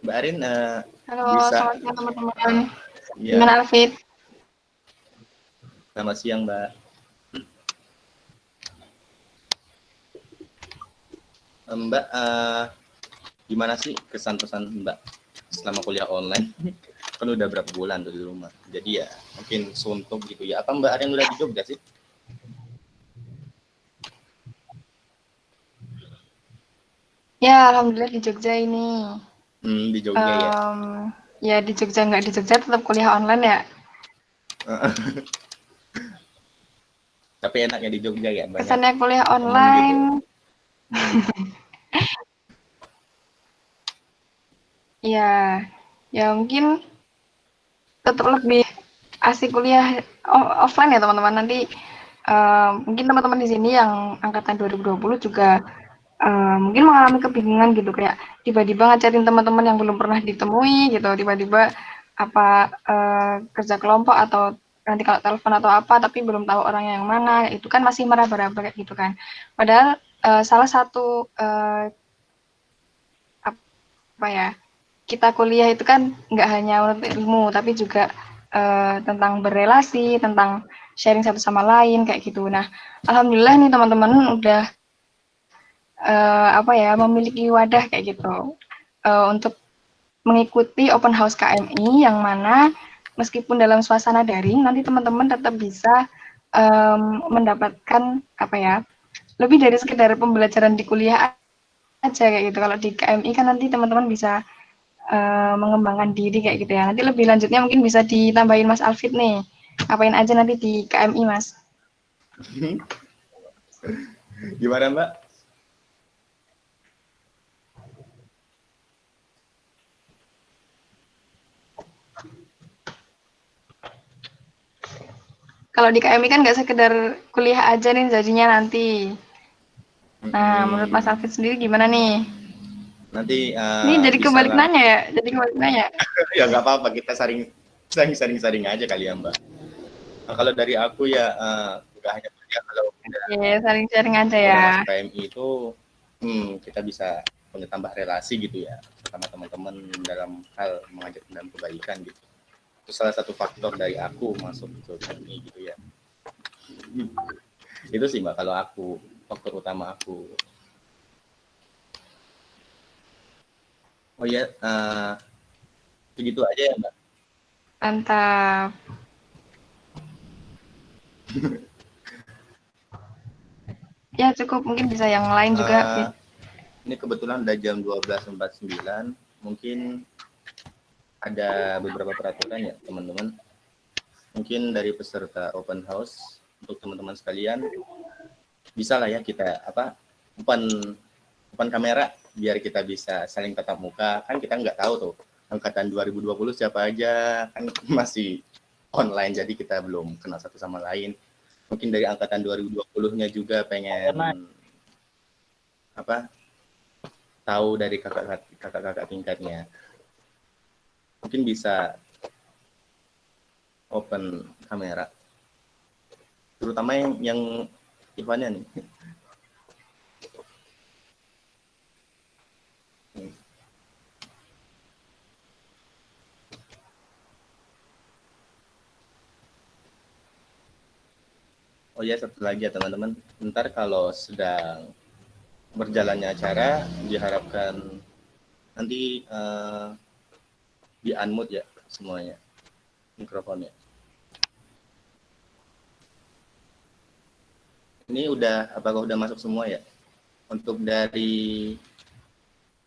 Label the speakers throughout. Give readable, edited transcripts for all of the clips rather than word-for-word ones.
Speaker 1: Mbak Arin
Speaker 2: Halo,
Speaker 1: bisa
Speaker 2: selamat siang teman-teman. Gimana
Speaker 1: ya
Speaker 2: Alfit?
Speaker 1: selamat siang Mbak. Mbak gimana sih kesan pesan Mbak selama kuliah online? Kan udah berapa bulan tuh di rumah. Jadi ya mungkin suntuk gitu ya. Apa Mbak Arin udah di Jogja sih?
Speaker 2: Ya, alhamdulillah di Jogja ini.
Speaker 1: Di Jogja ya.
Speaker 2: Ya di Jogja nggak di Jogja tetap kuliah online ya.
Speaker 1: Tapi enaknya di Jogja ya banyak
Speaker 2: Kesannya kuliah
Speaker 1: temen gitu.
Speaker 2: online, ya, ya mungkin tetap lebih asik kuliah offline ya teman-teman. Nanti mungkin teman-teman di sini yang angkatan 2020 juga mungkin mengalami kebingungan gitu kayak tiba-tiba ngajarin teman-teman yang belum pernah ditemui gitu tiba-tiba apa kerja kelompok atau nanti kalau telepon atau apa tapi belum tahu orang yang mana itu kan masih meraba-raba kayak gitu kan padahal salah satu apa ya kita kuliah itu kan nggak hanya menuntut ilmu tapi juga tentang berrelasi tentang sharing satu sama lain kayak gitu nah alhamdulillah nih teman-teman udah apa ya memiliki wadah kayak gitu untuk mengikuti open house KMI yang mana meskipun dalam suasana daring nanti teman-teman tetap bisa mendapatkan apa ya lebih dari sekedar pembelajaran di kuliah aja kayak gitu kalau di KMI kan nanti teman-teman bisa mengembangkan diri kayak gitu ya nanti lebih lanjutnya mungkin bisa ditambahin Mas Alfit nih ngapain aja nanti di KMI Mas.
Speaker 1: Gimana Mbak?
Speaker 2: Kalau di KMI kan nggak sekedar kuliah aja nih jadinya nanti. Nah, menurut Mas
Speaker 1: Hmm,
Speaker 2: Alfit sendiri gimana nih?
Speaker 1: nanti
Speaker 2: Ini jadi
Speaker 1: bisa
Speaker 2: kebalik
Speaker 1: lah.
Speaker 2: nanya ya, jadi kebalik nanya.
Speaker 1: Ya nggak apa-apa kita saring aja kali ya Mbak. Nah, kalau dari aku ya nggak hanya kuliah kalau
Speaker 2: Oke, saling sharing aja
Speaker 1: udah
Speaker 2: ya.
Speaker 1: masuk KMI itu kita bisa punya tambah relasi gitu ya sama teman-teman dalam hal mengajak dalam kebaikan gitu. Itu salah satu faktor dari aku masuk ke KMI gitu ya. Itu sih Mbak kalau aku faktor utama aku. Oh ya, segitu aja ya Mbak.
Speaker 2: Mantap. Ya cukup, mungkin bisa yang lain juga,
Speaker 1: Eh,
Speaker 2: Fit.
Speaker 1: ini kebetulan udah jam 12.49. Mungkin ada beberapa peraturan ya teman-teman. Mungkin dari peserta open house untuk teman-teman sekalian bisa lah ya kita apa depan depan kamera biar kita bisa saling tatap muka kan kita nggak tahu tuh angkatan 2020 siapa aja kan masih online jadi kita belum kenal satu sama lain mungkin dari angkatan 2020-nya juga pengen apa tahu dari kakak-kakak tingkatnya mungkin bisa open kamera terutama yang Ivannya nih. Oh ya satu lagi ya teman-teman ntar kalau sedang berjalannya acara diharapkan nanti di unmute ya semuanya mikrofonnya. Ini udah apakah udah masuk semua ya? Untuk dari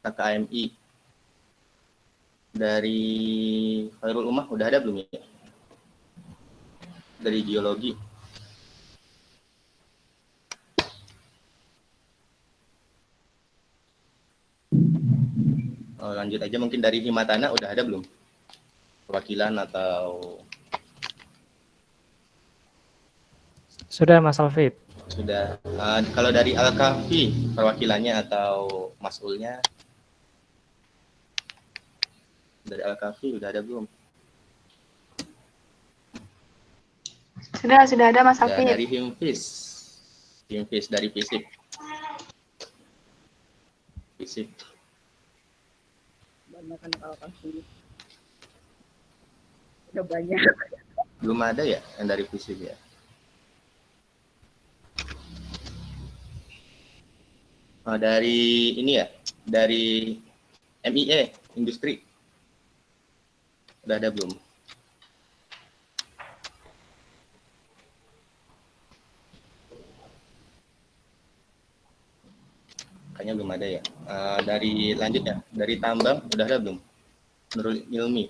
Speaker 1: KKMI dari Khairul Umah udah ada belum ya? Dari geologi. Oh, lanjut aja mungkin dari Himatana udah ada belum? Perwakilan atau
Speaker 3: Sudah Mas Alfit.
Speaker 1: sudah kalau dari Al-Kahfi perwakilannya atau Mas'ulnya dari Al-Kahfi udah ada belum?
Speaker 2: Sudah ada Mas
Speaker 1: Udah
Speaker 2: Alfit.
Speaker 1: dari Himfis dari fisik
Speaker 4: kebanyakan alokasi. Udah banyak.
Speaker 1: Belum ada ya yang dari fisik ya? Oh, dari ini ya, dari MIE, industri. Udah ada belum? Kayaknya belum ada ya. Dari lanjut ya, dari tambang udah ada belum? Menurut Ilmi.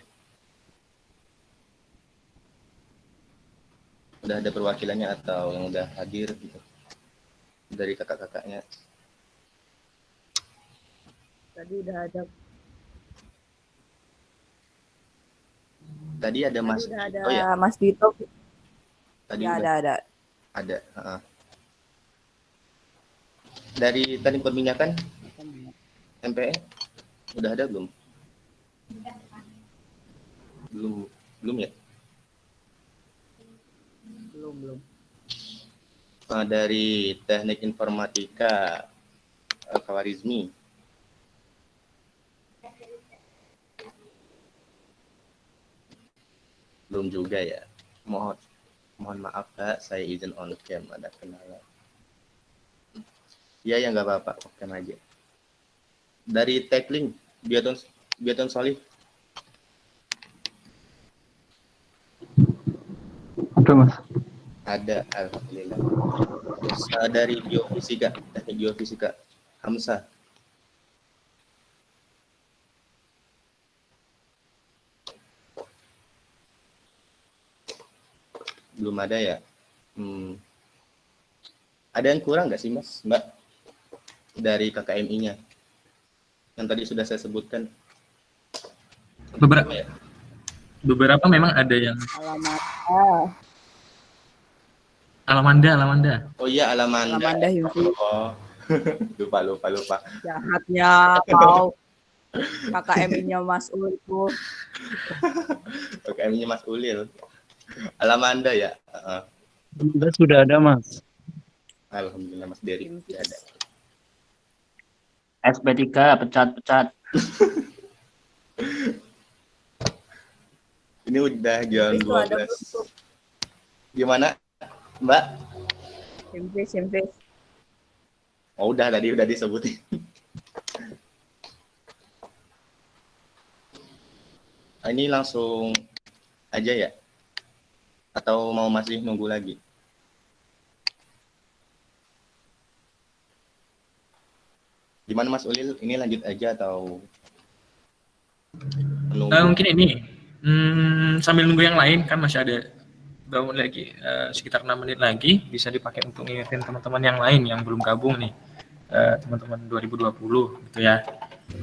Speaker 1: Udah ada perwakilannya atau yang udah hadir gitu? Dari kakak-kakaknya.
Speaker 4: Tadi udah ada.
Speaker 1: Tadi ada
Speaker 4: Tadi
Speaker 1: Mas.
Speaker 4: udah ada
Speaker 1: Oh ya,
Speaker 4: Mas Dito.
Speaker 1: tadi
Speaker 4: Ya,
Speaker 1: udah
Speaker 4: ada.
Speaker 1: ada. Dari tadi perminyakan MPE udah ada belum? Belum ya?
Speaker 4: Belum.
Speaker 1: Dari teknik informatika Kawarizmi. Belum juga ya. Mohon maaf Kak, saya izin on cam, ada kenalan. Iya ya nggak apa-apa, oke aja. Dari Techlink, Biaton Solih.
Speaker 5: Ada Mas.
Speaker 1: Ada, alhamdulillah. Terus dari Geofisika, teknik Geofisika, Hamzah. Belum ada ya? Ada yang kurang nggak sih Mas, Mbak? Dari KKMI-nya? Yang tadi sudah saya sebutkan.
Speaker 6: Beberapa memang ada yang
Speaker 4: Alamat.
Speaker 6: Alamanda.
Speaker 1: Oh iya, Alamanda.
Speaker 4: Alamanda Himsi.
Speaker 1: Oh, lupa.
Speaker 4: Jahatnya kau. KKMI-nya Mas Ul itu.
Speaker 1: KKMI-nya Mas Ulil. Alamanda ya?
Speaker 5: Sudah ada Mas.
Speaker 1: Alhamdulillah Mas Dery sudah ada.
Speaker 5: SP3 pecat.
Speaker 1: Ini udah jam
Speaker 4: Itu ada
Speaker 1: 12. Gimana, Mbak?
Speaker 4: Simpis.
Speaker 1: Oh, udah disebutin. Ini langsung aja ya? Atau mau masih nunggu lagi? Gimana Mas Ulil? Ini lanjut aja atau menunggu?
Speaker 6: Mungkin ini sambil nunggu yang lain kan masih ada berapa menit lagi, sekitar 6 menit lagi bisa dipakai untuk ngingetin teman-teman yang lain yang belum gabung nih, teman-teman 2020 gitu ya.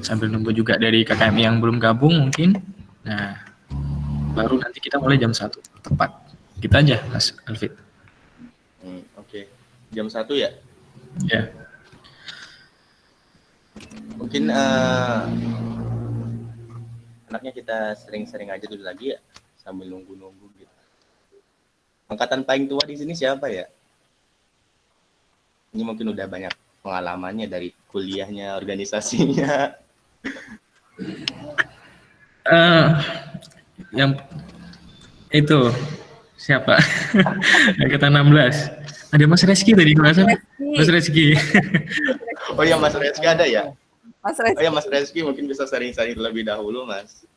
Speaker 6: Sambil nunggu juga dari KKMI yang belum gabung mungkin. Nah, baru nanti kita mulai jam 1 tepat. Kita aja Mas Alfit.
Speaker 1: Oke. Jam 1 ya?
Speaker 6: Ya.
Speaker 1: Mungkin anaknya kita sering-sering aja dulu lagi ya, sambil nunggu-nunggu gitu. Angkatan paling tua di sini siapa ya? Ini mungkin udah banyak pengalamannya dari kuliahnya, organisasinya.
Speaker 6: Yang itu siapa? Angkatan 16. Ada Mas Reski tadi nggak salah. Mas Reski.
Speaker 1: Oh ya Mas Reski ada ya?
Speaker 4: Mas Reski.
Speaker 1: Oh ya Mas Reski mungkin bisa sharing-sharing terlebih dahulu Mas.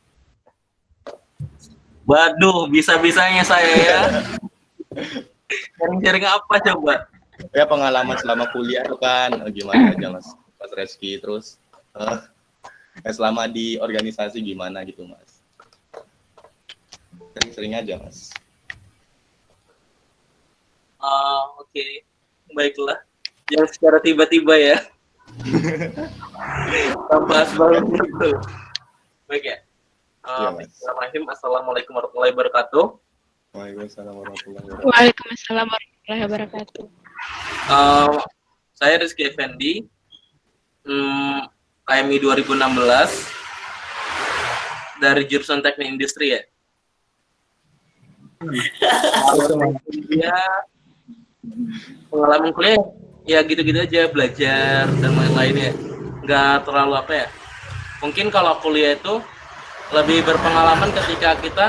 Speaker 7: Waduh, bisa-bisanya saya ya. Sharing-sharing apa coba?
Speaker 1: Ya pengalaman selama kuliah tuh kan gimana aja Mas Reski, terus selama di organisasi gimana gitu Mas. Sering-sering aja Mas.
Speaker 7: Oke. Baiklah. Jangan secara tiba-tiba ya. Tambah banget gitu. Baik ya. Bismillahirrahmanirrahim. Assalamualaikum warahmatullahi wabarakatuh.
Speaker 1: Waalaikumsalam warahmatullahi wabarakatuh.
Speaker 8: Waalaikumsalam warahmatullahi wabarakatuh.
Speaker 7: Saya Rizky Effendi, KMI 2016 dari jurusan Teknik Industri ya. Ya, pengalaman kuliah ya gitu-gitu aja, belajar dan lain-lain ya. Nggak terlalu apa ya, Mungkin kalau kuliah itu lebih berpengalaman ketika kita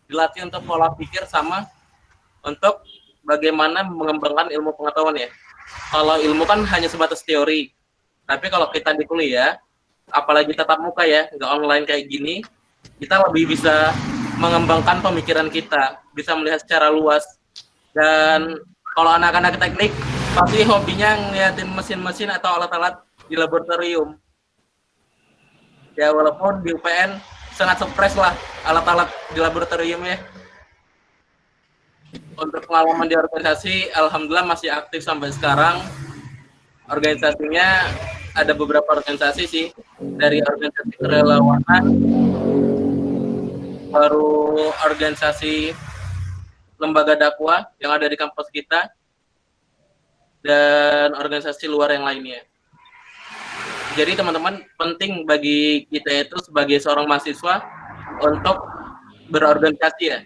Speaker 7: dilatih untuk pola pikir sama untuk bagaimana mengembangkan ilmu pengetahuan ya. Kalau ilmu kan hanya sebatas teori, tapi kalau kita di kuliah, apalagi tatap muka ya, nggak online kayak gini, kita lebih bisa mengembangkan pemikiran kita, bisa melihat secara luas. Dan kalau anak-anak teknik, pasti hobinya ngeliatin mesin-mesin atau alat-alat di laboratorium. Ya walaupun di UPN sangat surprise lah alat-alat di laboratorium ya. Untuk pengalaman di organisasi, alhamdulillah masih aktif sampai sekarang. Organisasinya ada beberapa organisasi sih, dari organisasi kerelawanan, baru organisasi lembaga dakwah yang ada di kampus kita, dan organisasi luar yang lainnya. Jadi teman-teman, penting bagi kita itu sebagai seorang mahasiswa untuk berorganisasi ya.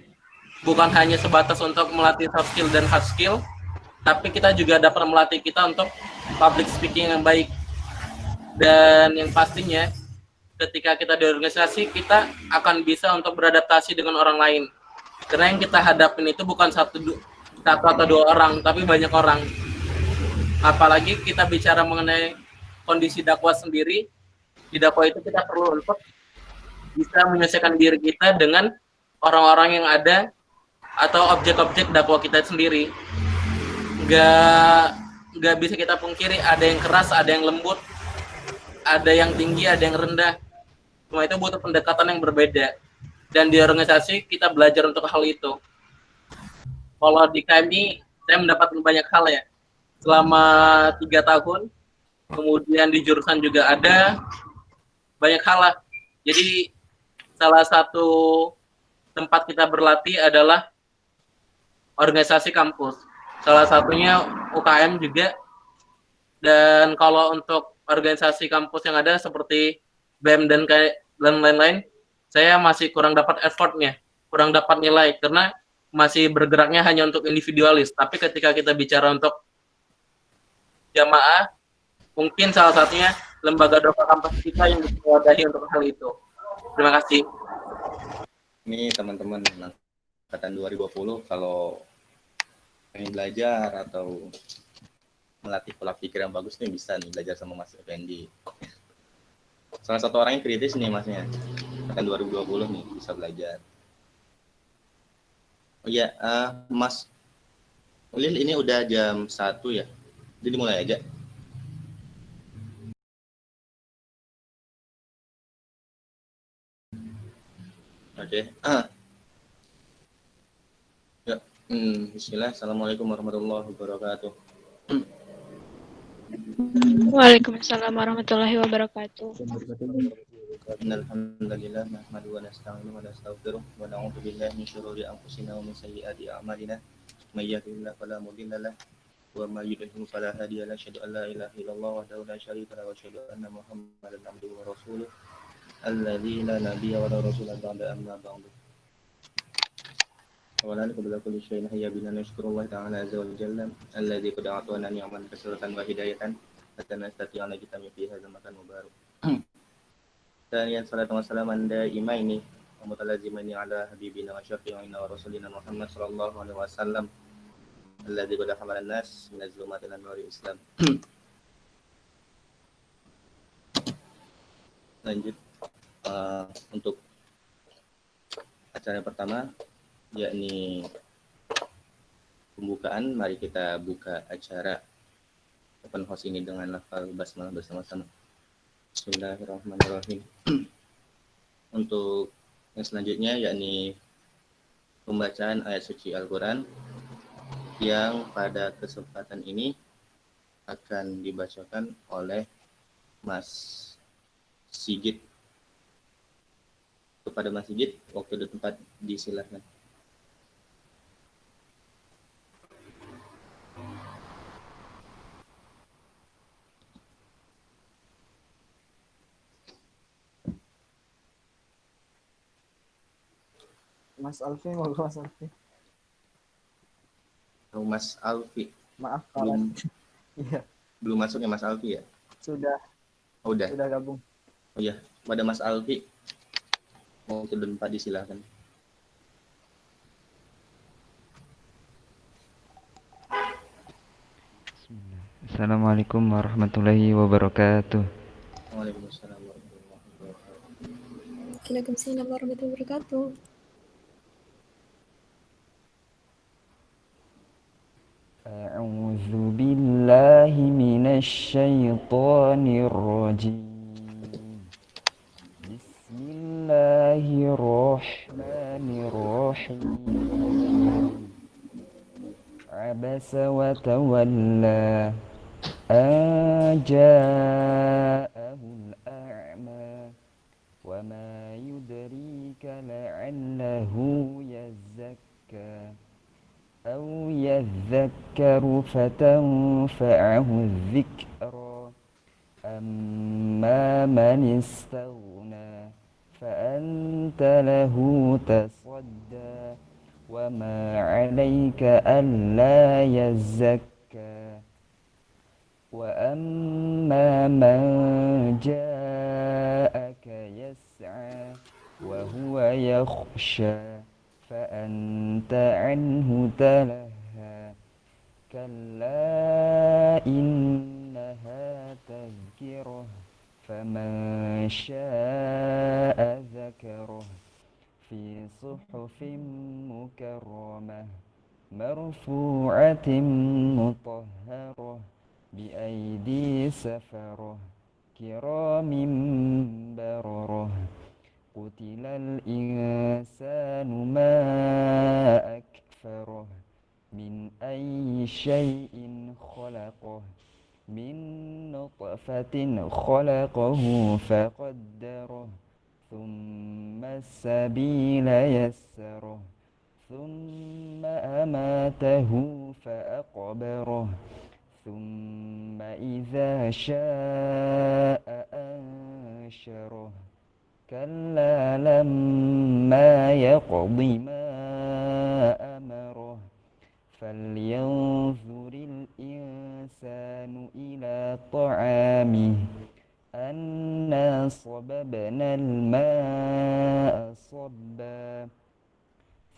Speaker 7: Bukan hanya sebatas untuk melatih soft skill dan hard skill, tapi kita juga dapat melatih kita untuk public speaking yang baik. Dan yang pastinya, ketika kita di organisasi, kita akan bisa untuk beradaptasi dengan orang lain. Karena yang kita hadapin itu bukan satu atau dua orang, tapi banyak orang. Apalagi kita bicara mengenai kondisi dakwah sendiri, di dakwah itu kita perlu untuk bisa menyesuaikan diri kita dengan orang-orang yang ada atau objek-objek dakwah kita sendiri. Nggak bisa kita pungkiri, ada yang keras, ada yang lembut, ada yang tinggi, ada yang rendah. Semua itu butuh pendekatan yang berbeda. Dan di organisasi kita belajar untuk hal itu. Kalau di kami, saya mendapatkan banyak hal ya. Selama 3 tahun, kemudian di jurusan juga ada banyak hal lah. Jadi salah satu tempat kita berlatih adalah organisasi kampus. Salah satunya UKM juga. Dan kalau untuk organisasi kampus yang ada seperti BEM dan lain-lain, saya masih kurang dapat effortnya, kurang dapat nilai karena masih bergeraknya hanya untuk individualis. Tapi ketika kita bicara untuk jamaah, mungkin salah satunya lembaga doa kampus kita yang diwadahi untuk hal itu. Terima kasih.
Speaker 1: Ini teman-teman angkatan 2020 kalau pengen belajar atau melatih pola pikir yang bagus nih bisa nih belajar sama Mas Effendi. Salah satu orang yang kritis nih masnya, angkatan 2020 nih bisa belajar. Oh iya, Mas Ulil ini udah jam 1 ya, jadi mulai aja. Oke. Ya, bismillah. Assalamualaikum warahmatullahi wabarakatuh.
Speaker 8: Waalaikumsalam warahmatullahi wabarakatuh.
Speaker 1: Innal hamdalillah nahmaduhu wa nasta'inuhu wa nastaghfiruh wa na'udzu billahi min shururi anfusina wa min sayyiati a'malina. May yahdihillahu fala mudilla lahu wa may yudlil fala hadiya lahu. Asyhadu an la ilaha illallah wahdahu la syarika lahu wa asyhadu anna Muhammadan abduhu wa rasuluh alladzi la nabiyya wa la rasula ba'da amma ba'du. Awalan qabla kulli syai'in hayya bina nashkurullah ta'ala azza wa jalla alladzi qad a'tana ni'man katsiratan wa hidayatan hatta nastati'a kita fi hadzal makan mubarak. Dan salatu wassalamu ala imaini wa mutalazimani ala habibina wa syafi'ina wa rasulina Muhammad sallallahu alaihi wasallam alladzi qad hamala an-nas min az-zulumati ila nuril Islam. Lanjut untuk acara pertama yakni pembukaan. Mari kita buka acara open house ini dengan lafal basmalah bersama-sama. Bismillahirrahmanirrahim. Untuk yang selanjutnya yakni pembacaan ayat suci Al-Quran yang pada kesempatan ini akan dibacakan oleh Mas Sigit. Kepada Mas Sigit, waktu dan tempat disilahkan.
Speaker 9: Mas Alfi, mau Mas Alfi.
Speaker 1: Oh, Mas Alfi.
Speaker 9: Maaf
Speaker 1: belum
Speaker 9: iya.
Speaker 1: Belum masuk ya Mas Alfi ya?
Speaker 9: Sudah.
Speaker 1: Oh, udah.
Speaker 9: Sudah gabung.
Speaker 1: Oh ya, pada Mas Alfi mau turun Pak disilakan.
Speaker 10: Assalamualaikum warahmatullahi wabarakatuh.
Speaker 1: Waalaikumsalam warahmatullahi wabarakatuh.
Speaker 11: Waalaikumsalam warahmatullahi wabarakatuh.
Speaker 10: أعوذ بالله من الشيطان الرجيم. بسم الله الرحمن الرحيم. عبس وتولى أن جاءه الأعمى وما يدريك لعله يزكى أو يذكر فتنفعه الذكرى أما من استغنى فأنت له تصدى وما عليك ألا يزكى وأما من جاءك يسعى وهو يخشى فأنت عنه تلهى كلا إنها تذكرة فمن شاء ذكره في صحف مكرمة مرفوعة مطهرة بأيدي سفرة كرام بررة قتل الإنسان ما أكفره من أي شيء خلقه من نطفة خلقه فقدره ثم السبيل يسره ثم أماته فأقبره ثم إذا شاء أنشره كلا لما يقض ما أمره فلينظر الإنسان إلى طعامه أنا صببنا الماء صبا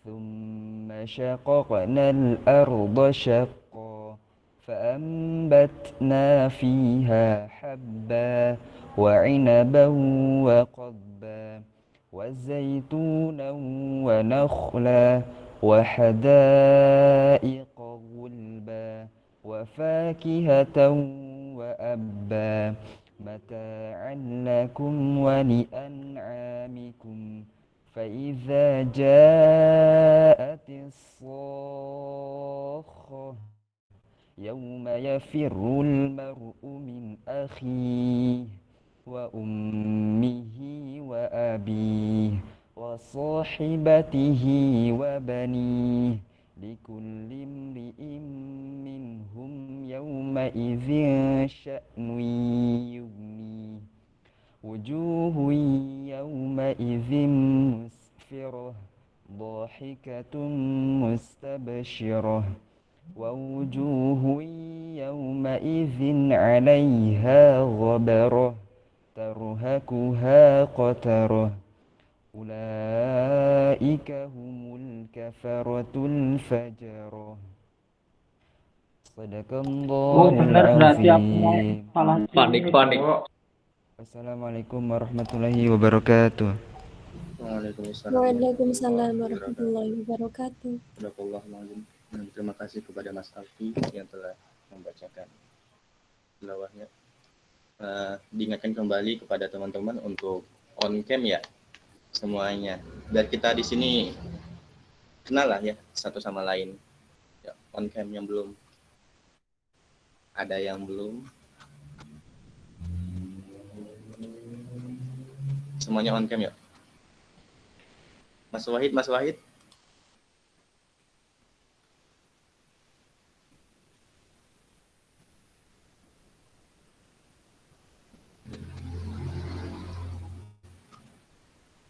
Speaker 10: ثم شققنا الأرض شقا فأنبتنا فيها حبا وعنبا وقضبا وزيتونا ونخلا وحدائق غلبا وفاكهة وأبا متاعا لكم ولأنعامكم فإذا جاءت الصاخة يوم يفر المرء من أخيه وأمه وأبيه وصاحبته وبنيه لكل امرئ منهم يومئذ شأن يغنيه وجوه يومئذ مسفرة ضاحكة مستبشرة ووجوه يومئذ عليها غبرة ترهقها قترة أولئك هم الكفرة الفجرة صدق الله العظيم.
Speaker 5: Panik.
Speaker 10: Assalamualaikum warahmatullahi wabarakatuh.
Speaker 11: Waalaikumsalam warahmatullahi wabarakatuh.
Speaker 1: Barakallahu. Terima kasih kepada Mas Alfi yang telah membacakan tilawahnya. Diingatkan kembali kepada teman-teman untuk on cam ya semuanya. Biar kita di sini kenal lah ya satu sama lain. Ya, on cam yang belum. Ada yang belum. Semuanya on cam ya. Mas Wahid.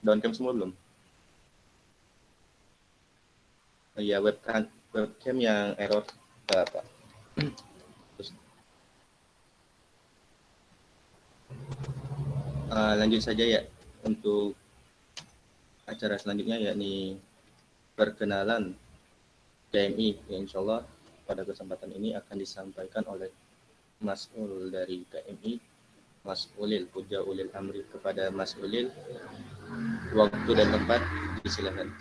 Speaker 1: Down cam semua belum? Oh iya, webcam yang error apa? Terus. Lanjut saja ya untuk acara selanjutnya, yakni perkenalan KMI. Ya, insya Allah pada kesempatan ini akan disampaikan oleh Mas'ul dari KMI, Mas Ulil, Puja Ulil Amri. Kepada Mas Ulil, waktu dan tempat disilakan.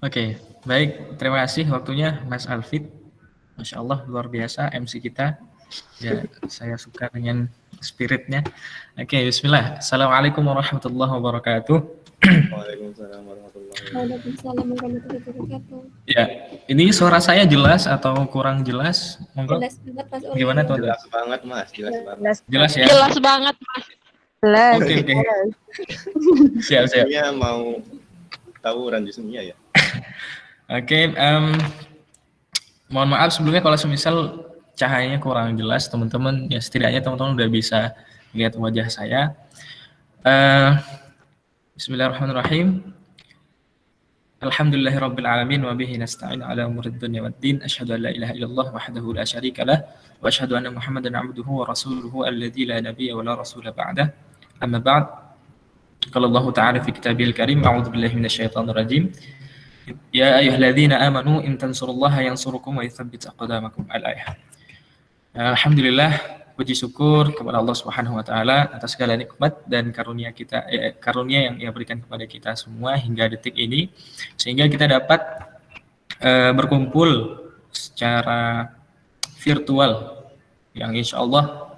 Speaker 6: Oke, baik. Terima kasih waktunya Mas Alfit. Masya Allah, luar biasa MC kita. Ya, saya suka dengan spiritnya. Oke, bismillah. Assalamualaikum warahmatullahi wabarakatuh.
Speaker 1: Waalaikumsalam warahmatullahi wabarakatuh.
Speaker 11: Waalaikumsalam warahmatullahi wabarakatuh.
Speaker 6: Ya, ini suara saya jelas atau kurang jelas? Monggo.
Speaker 11: Jelas banget Mas Ulil.
Speaker 6: Gimana tuh?
Speaker 1: Jelas banget Mas, jelas banget.
Speaker 6: Jelas ya?
Speaker 8: Jelas banget, Mas.
Speaker 4: Jelas.
Speaker 6: Oke. Siap.
Speaker 1: Semuanya mau tawuran di Sumia ya.
Speaker 6: Oke, mohon maaf sebelumnya kalau semisal cahayanya kurang jelas, teman-teman. Ya setidaknya teman-teman udah bisa lihat wajah saya. Bismillahirrahmanirrahim. Alhamdulillahirabbil alamin wa bihi nasta'in ala umurid dunya waddin. Asyhadu an la ilaha illallah wahdahu la syarika lah wa asyhadu anna Muhammadan 'abduhu wa rasuluhu alladzi la nabiyya wa la rasula ba'dah. Amma ba'd. Qala Allah ta'ala fi kitabil karim, a'udzu billahi minasyaitonir rajim. Ya ayyuhalladzina amanu in tansurullaha yansurukum wa yutsabbit aqdamakum. Al-ayah. Alhamdulillah, puji syukur kepada Allah Subhanahu wa taala atas segala nikmat dan karunia yang Ia berikan kepada kita semua hingga detik ini, sehingga kita dapat berkumpul secara virtual yang insya Allah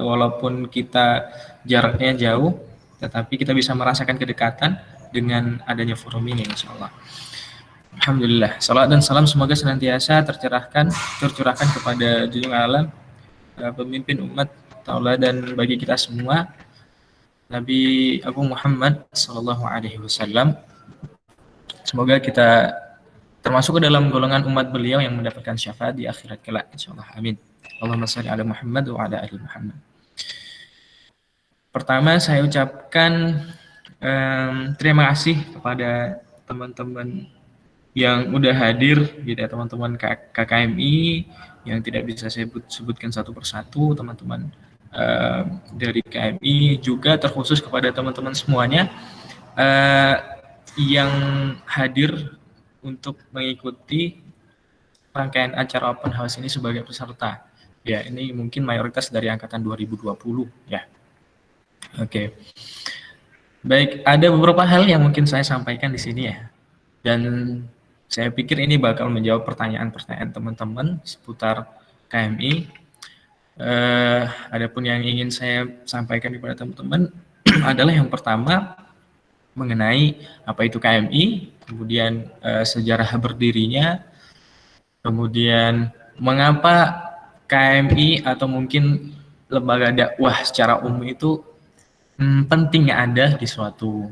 Speaker 6: walaupun kita jaraknya jauh, tetapi kita bisa merasakan kedekatan dengan adanya forum ini insya Allah. Alhamdulillah, salat dan salam semoga senantiasa tercurahkan kepada junjungan alam, pemimpin umat tauladan bagi kita semua, Nabi Agung Muhammad Sallallahu Alaihi Wasallam. Semoga kita termasuk ke dalam golongan umat beliau yang mendapatkan syafaat di akhirat kelak insyaallah. Amin. Allahumma shalli ala Muhammad wa ala ali Muhammad. Pertama saya ucapkan terima kasih kepada teman-teman yang udah hadir, gitu, teman-teman KKMI yang tidak bisa saya sebutkan satu persatu, teman-teman dari KMI, juga terkhusus kepada teman-teman semuanya yang hadir untuk mengikuti rangkaian acara Open House ini sebagai peserta. Ya, ini mungkin mayoritas dari angkatan 2020 ya. Oke. Baik, ada beberapa hal yang mungkin saya sampaikan di sini ya. Dan saya pikir ini bakal menjawab pertanyaan-pertanyaan teman-teman seputar KMI. Adapun yang ingin saya sampaikan kepada teman-teman adalah yang pertama mengenai apa itu KMI, kemudian sejarah berdirinya, kemudian mengapa KMI atau mungkin lembaga dakwah secara umum itu pentingnya ada di suatu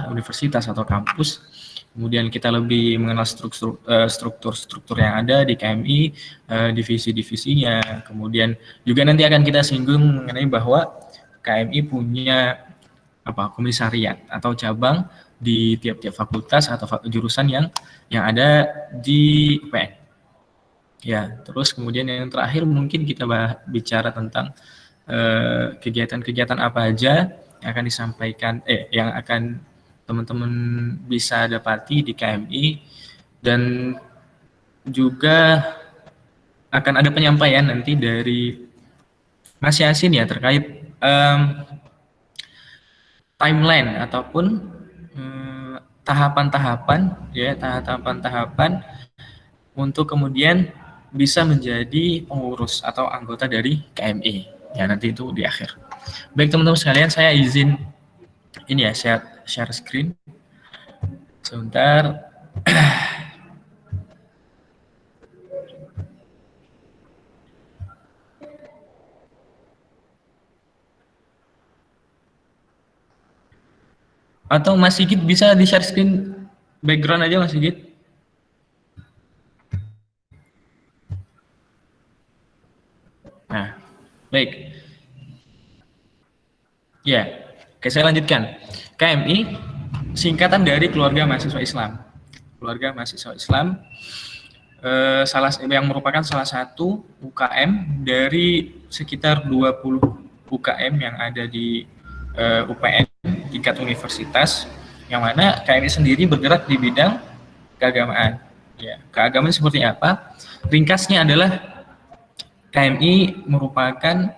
Speaker 6: universitas atau kampus. Kemudian kita lebih mengenal struktur yang ada di KMI, divisi-divisinya. Kemudian juga nanti akan kita singgung mengenai bahwa KMI punya komisariat atau cabang di tiap-tiap fakultas atau jurusan yang ada di UPN. Ya, terus kemudian yang terakhir mungkin kita bicara tentang kegiatan-kegiatan apa aja yang akan disampaikan, yang akan teman-teman bisa dapati di KMI, dan juga akan ada penyampaian nanti dari Mas Yasin ya terkait timeline ataupun tahapan-tahapan untuk kemudian bisa menjadi pengurus atau anggota dari KMI. Ya, nanti itu di akhir. Baik teman-teman sekalian, saya izin ini ya, share screen. Sebentar. Atau Mas Sigit bisa di share screen background aja Mas Sigit. Nah, baik. Ya, oke, saya lanjutkan. KMI singkatan dari Keluarga Mahasiswa Islam. Keluarga Mahasiswa Islam, yang merupakan salah satu UKM dari sekitar 20 UKM yang ada di UPN tingkat universitas, yang mana KMI sendiri bergerak di bidang keagamaan. Ya, keagamaan seperti apa? Ringkasnya adalah KMI merupakan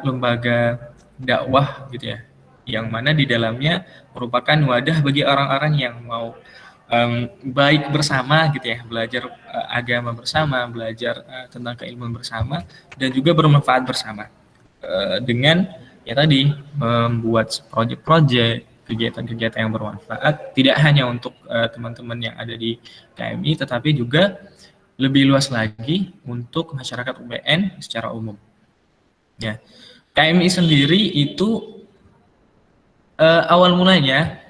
Speaker 6: lembaga dakwah gitu ya, yang mana di dalamnya merupakan wadah bagi orang-orang yang mau baik bersama gitu ya, belajar agama bersama, belajar tentang keilmuan bersama, dan juga bermanfaat bersama dengan ya tadi membuat proyek-proyek, kegiatan-kegiatan yang bermanfaat tidak hanya untuk teman-teman yang ada di KMI, tetapi juga lebih luas lagi untuk masyarakat UPN secara umum. Ya, KMI sendiri itu awal mulanya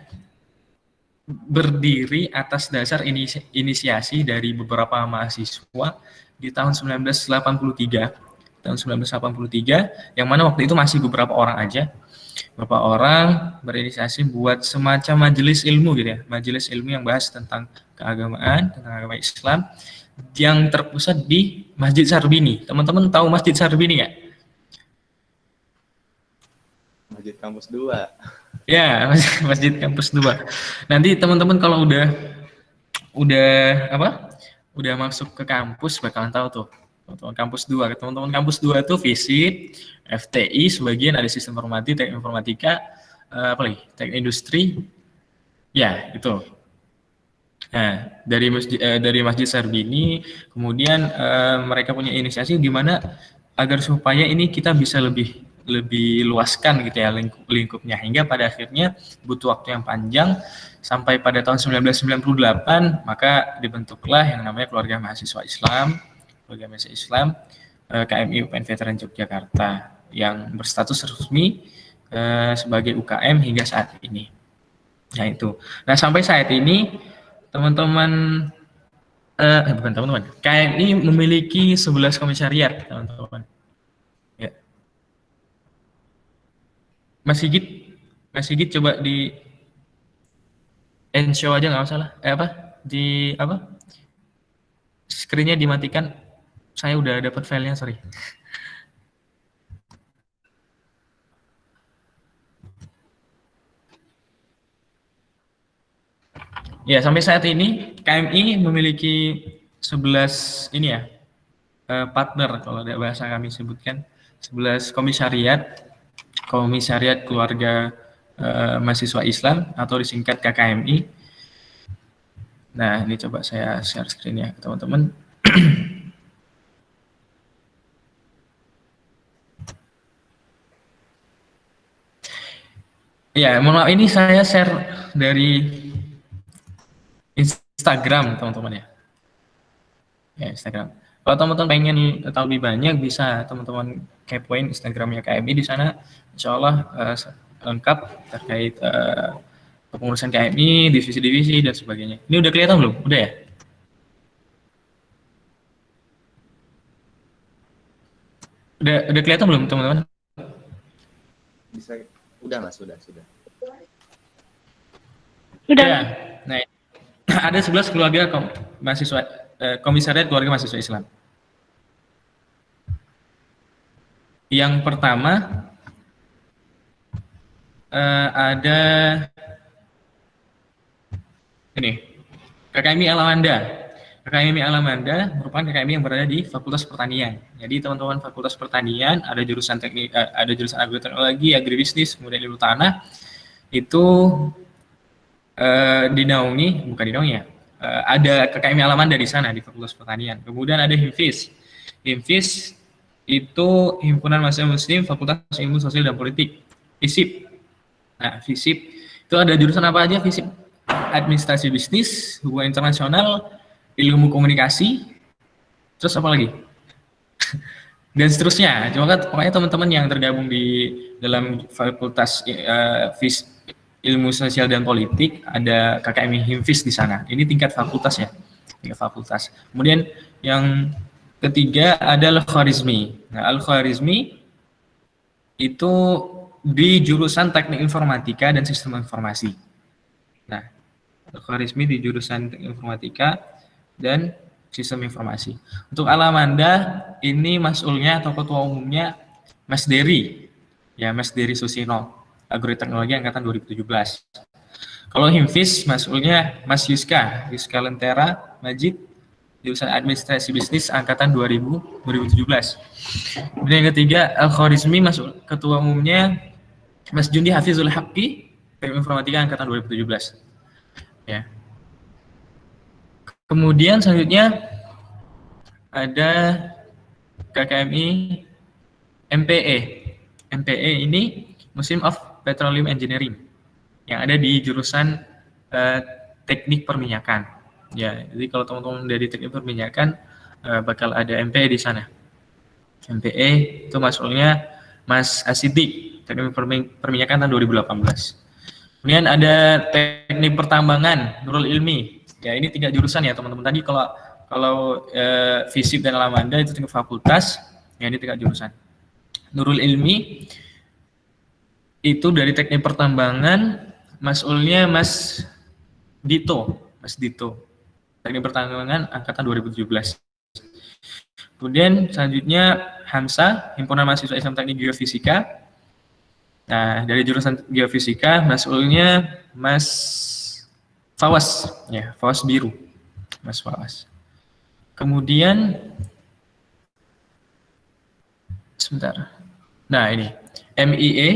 Speaker 6: berdiri atas dasar inisiasi dari beberapa mahasiswa di tahun 1983. Tahun 1983, yang mana waktu itu masih beberapa orang aja. Beberapa orang berinisiasi buat semacam majelis ilmu gitu ya. Majelis ilmu yang bahas tentang keagamaan, tentang agama Islam, yang terpusat di Masjid Sarbini. Teman-teman tahu Masjid Sarbini nggak?
Speaker 1: Masjid Kampus 2.
Speaker 6: Ya, Masjid Kampus 2. Nanti teman-teman kalau udah masuk ke kampus bakalan tahu tuh. Teman-teman kampus 2. Teman-teman kampus 2 itu FISIP, FTI, sebagian ada sistem informatika, teknik informatika, teknik industri. Ya, itu. Nah, dari Masjid Sarbini, kemudian mereka punya inisiasi gimana agar supaya ini kita bisa lebih luaskan gitu ya lingkupnya, hingga pada akhirnya butuh waktu yang panjang sampai pada tahun 1998 maka dibentuklah yang namanya Keluarga Mahasiswa Islam, KMI UPN Veteran Yogyakarta yang berstatus resmi sebagai UKM hingga saat ini. Nah itu. Nah sampai saat ini KMI memiliki 11 komisariat, teman-teman. Ya. Mas Sigit coba di end show aja nggak masalah. Screen-nya dimatikan. Saya udah dapat filenya, sorry. Ya, sampai saat ini KMI memiliki 11 partner, kalau ada bahasa kami sebutkan 11 komisariat Keluarga Mahasiswa Islam atau disingkat KKMI. Nah, ini coba saya share screen-nya ke teman-teman. Ya, mohon maaf, ini saya share dari Instagram, teman-teman ya. Ya, Instagram. Kalau teman-teman pengen tahu lebih banyak, bisa teman-teman kepoin Instagramnya KMI. Di sana insya Allah lengkap terkait kepengurusan KMI, divisi-divisi, dan sebagainya. Ini udah kelihatan belum? Udah ya? Udah kelihatan belum, teman-teman?
Speaker 1: Bisa, udah Mas, sudah.
Speaker 8: Udah.
Speaker 6: Ya. Nah, ada 11 keluarga komisariat Keluarga Mahasiswa Islam. Yang pertama ada ini KKMI Alamanda. KKMI Alamanda merupakan KKMI yang berada di Fakultas Pertanian. Jadi teman-teman Fakultas Pertanian ada jurusan teknik, ada jurusan agroteknologi, agribisnis, kemudian ilmu tanah itu ada KKMI Alamanda di sana di Fakultas Pertanian. Kemudian ada HIMFIS. HIMFIS itu Himpunan Mahasiswa Muslim Fakultas Ilmu Sosial dan Politik. FISIP. Nah, FISIP itu ada jurusan apa aja? FISIP Administrasi Bisnis, Hubungan Internasional, Ilmu Komunikasi, terus apa lagi? Dan seterusnya. Pokoknya teman-teman yang tergabung di dalam Fakultas Ilmu Sosial dan Politik ada KKMI HIMFIS di sana. Ini tingkat fakultas ya, tingkat fakultas. Kemudian yang ketiga ada Al-Khwarizmi. Nah, Al-Khwarizmi itu di jurusan Teknik Informatika dan Sistem Informasi. Nah, Al-Khawarizmi di jurusan Teknik Informatika dan Sistem Informasi. Untuk Alamanda ini mas'ulnya atau ketua umumnya Mas Dery. Ya, Mas Dery Susino, Agroteknologi angkatan 2017. Kalau Himfiz mas'ulnya Mas Yuska Lentera Majid, jurusan Administrasi Bisnis angkatan 2017. Kemudian yang ketiga, Al-Khawarizmi masuk ketua umumnya Mas Jundi Hafizul Haqqi, Teknik Informatika angkatan 2017. Ya. Kemudian selanjutnya ada KKMI MPE. MPE ini Muslim of Petroleum Engineering yang ada di jurusan Teknik Perminyakan. Ya, jadi kalau teman-teman dari Teknik Perminyakan bakal ada MPE di sana. MPE itu masuknya Mas Asidik, Teknik Perminyakan tahun 2018. Kemudian ada Teknik Pertambangan, Nurul Ilmi. Ya, ini 3 jurusan ya teman-teman. Tadi kalau FISIP dan Alamanda itu 3 fakultas, ya ini 3 jurusan. Nurul Ilmi itu dari Teknik Pertambangan, mas'ulnya Mas Dito. Teknik Pertambangan angkatan 2017. Kemudian selanjutnya Hamsa, Himpunan Mahasiswa Islam Teknik Geofisika. Nah, dari jurusan Geofisika, mas'ulnya Mas Fawas, ya, Fawas Biru. Mas Fawas. Kemudian sebentar. Nah, ini MIE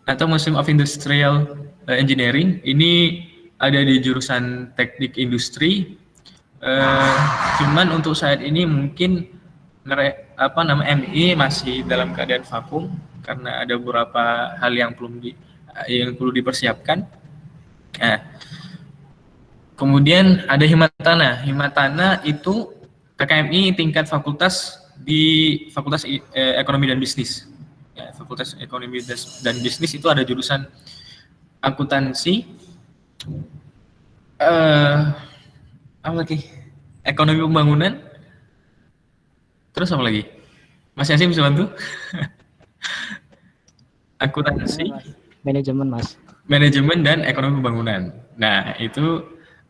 Speaker 6: atau Muslim of Industrial Engineering, ini ada di jurusan Teknik Industri. Cuman untuk saat ini mungkin MI masih dalam keadaan vakum karena ada beberapa hal yang perlu dipersiapkan. Nah, kemudian ada Himatana. Himatana itu KKMI tingkat fakultas di Fakultas Ekonomi dan Bisnis. Ya, Fakultas Ekonomi dan Bisnis itu ada jurusan akuntansi, apa lagi? Ekonomi pembangunan. Terus apa lagi? Mas Yasin bisa bantu? Akuntansi, manajemen dan ekonomi pembangunan. Nah, itu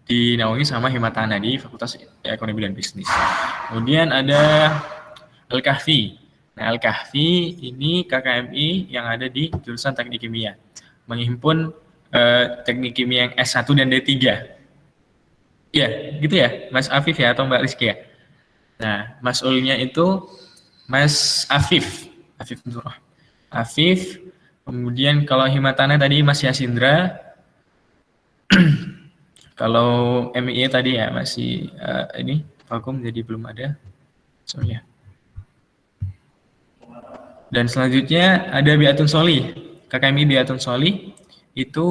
Speaker 6: dinaungi sama Himatana di Fakultas Ekonomi dan Bisnis. Kemudian ada Al-Kahfi. Nah, Al-Kahfi ini KKMI yang ada di jurusan Teknik Kimia. Menghimpun Teknik Kimia yang S1 dan D3. Iya, gitu ya, Mas Afif ya atau Mbak Rizky ya? Nah, mas'ulnya itu Mas Afif Nurah. Afif. Kemudian kalau Himatana tadi Mas Yasindra. Kalau MIE tadi ya masih ini vakum jadi belum ada. Soalnya. Dan selanjutnya ada Biatun Soli. KKMI Biatun Soli itu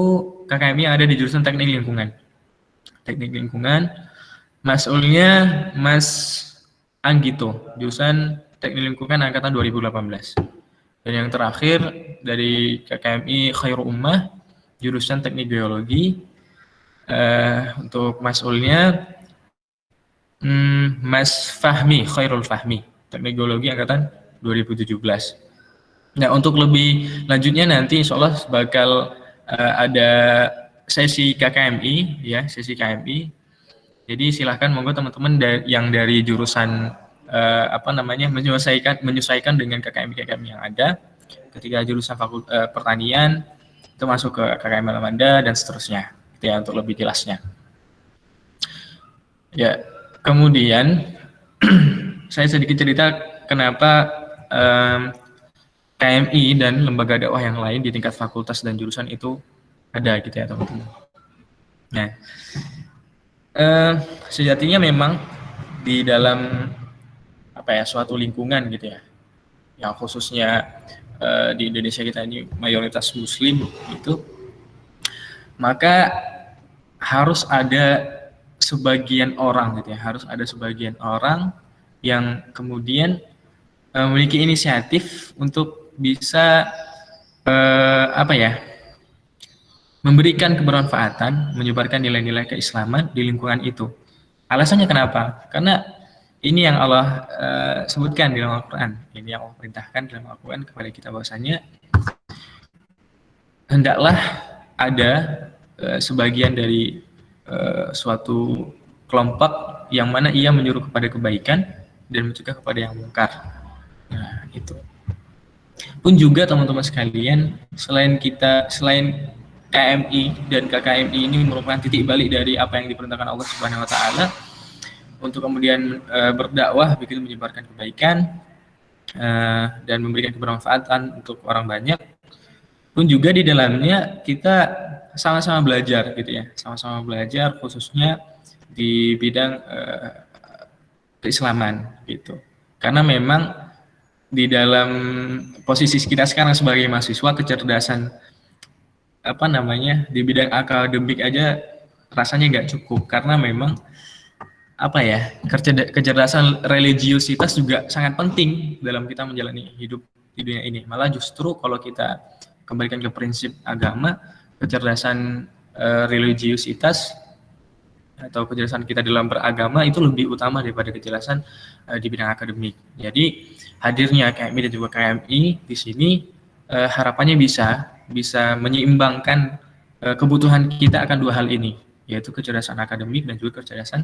Speaker 6: KKMI yang ada di jurusan Teknik Lingkungan. Teknik Lingkungan. Mas'ulnya Mas Anggito, jurusan Teknik Lingkungan angkatan 2018. Dan yang terakhir dari KKMI Khairul Ummah, jurusan Teknik Geologi. Untuk mas'ulnya Mas Fahmi, Khairul Fahmi, Teknik Geologi angkatan 2017. Nah, untuk lebih lanjutnya nanti insya Allah bakal ada sesi KKMI, ya, sesi KMI. Jadi silahkan monggo teman-teman yang dari jurusan menyesuaikan dengan KKMI yang ada. Ketika jurusan pertanian itu masuk ke KKMI Alamanda dan seterusnya. Itu ya untuk lebih jelasnya. Ya, kemudian saya sedikit cerita kenapa KMI dan lembaga dakwah yang lain di tingkat fakultas dan jurusan itu ada gitu ya teman-teman. Nah, sejatinya memang di dalam suatu lingkungan gitu ya, yang khususnya di Indonesia kita ini mayoritas Muslim itu, maka harus ada sebagian orang gitu ya, harus ada sebagian orang yang kemudian memiliki inisiatif untuk bisa memberikan kebermanfaatan, menyebarkan nilai-nilai keislaman di lingkungan itu. Alasannya kenapa? Karena ini yang Allah sebutkan di dalam Al-Quran, ini yang Allah perintahkan dalam Al-Quran kepada kita bahwasanya hendaklah ada sebagian dari suatu kelompok yang mana ia menyuruh kepada kebaikan dan mencegah kepada yang mungkar. Nah, itu. Pun juga teman-teman sekalian, selain KMI dan KKMI ini merupakan titik balik dari apa yang diperintahkan Allah Subhanahu wa taala untuk kemudian berdakwah begitu, menyebarkan kebaikan dan memberikan kebermanfaatan untuk orang banyak. Pun juga di dalamnya kita sama-sama belajar gitu ya, sama-sama belajar khususnya di bidang keislaman gitu. Karena memang di dalam posisi kita sekarang sebagai mahasiswa, kecerdasan di bidang akademik aja rasanya nggak cukup, karena memang kecerdasan religiusitas juga sangat penting dalam kita menjalani hidup di dunia ini. Malah justru kalau kita kembalikan ke prinsip agama, kecerdasan religiusitas atau kecerdasan kita dalam beragama itu lebih utama daripada kecerdasan di bidang akademik. Jadi hadirnya KMI dan juga KMI di sini harapannya bisa menyeimbangkan kebutuhan kita akan dua hal ini, yaitu kecerdasan akademik dan juga kecerdasan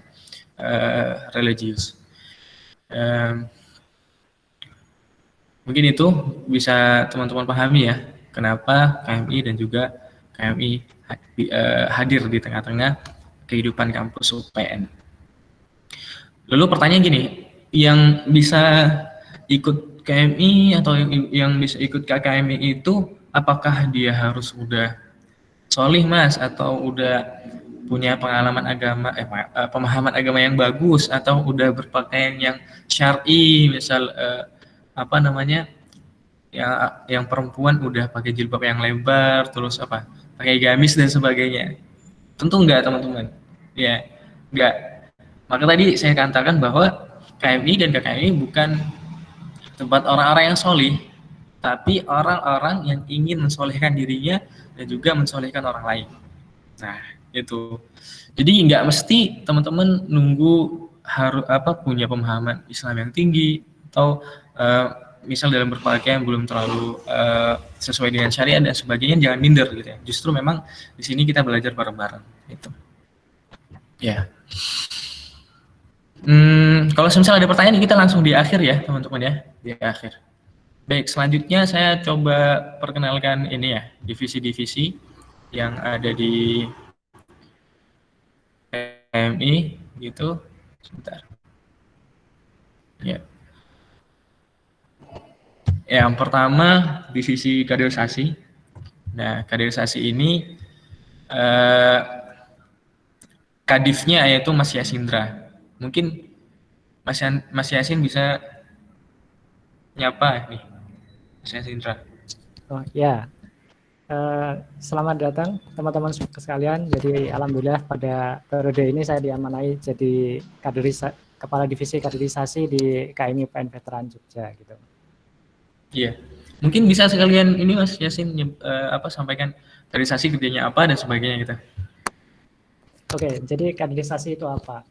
Speaker 6: religius. Mungkin itu bisa teman-teman pahami ya, kenapa KMI dan juga KMI hadir di tengah-tengah kehidupan kampus UPN. Lalu pertanyaan gini, yang bisa ikut KMI atau yang bisa ikut KKMI itu apakah dia harus udah solih Mas, atau udah punya pengalaman agama, pemahaman agama yang bagus, atau udah berpakaian yang syar'i, misal yang perempuan udah pakai jilbab yang lebar, terus pakai gamis dan sebagainya. Tentu enggak teman-teman, ya enggak. Maka tadi saya katakan bahwa KMI dan KKMI bukan tempat orang-orang yang solih, tapi orang-orang yang ingin mensolehkan dirinya dan juga mensolehkan orang lain. Nah, itu. Jadi nggak mesti teman-teman nunggu harus punya pemahaman Islam yang tinggi, atau misal dalam berpakaian belum terlalu sesuai dengan syariat dan sebagainya, jangan minder gitu ya. Justru memang di sini kita belajar bareng-bareng gitu. Ya. Kalau misalnya ada pertanyaan, kita langsung di akhir ya teman-teman ya, di akhir. Baik, selanjutnya saya coba perkenalkan ini ya, divisi-divisi yang ada di KMI gitu. Sebentar. Ya. Yang pertama, divisi kaderisasi. Nah, kaderisasi ini kadifnya yaitu Mas Yasindra. Mungkin Mas Yasin bisa nyapa nih, Mas Yasindra.
Speaker 3: Oh ya, selamat datang teman-teman sekalian. Jadi alhamdulillah pada periode ini saya diamanai jadi kepala divisi kaderisasi di KMI UPN Veteran Jogja gitu. Iya, mungkin bisa sekalian ini Mas Yasin sampaikan kaderisasi kerjanya apa dan sebagainya gitu. Oke, jadi kaderisasi itu apa?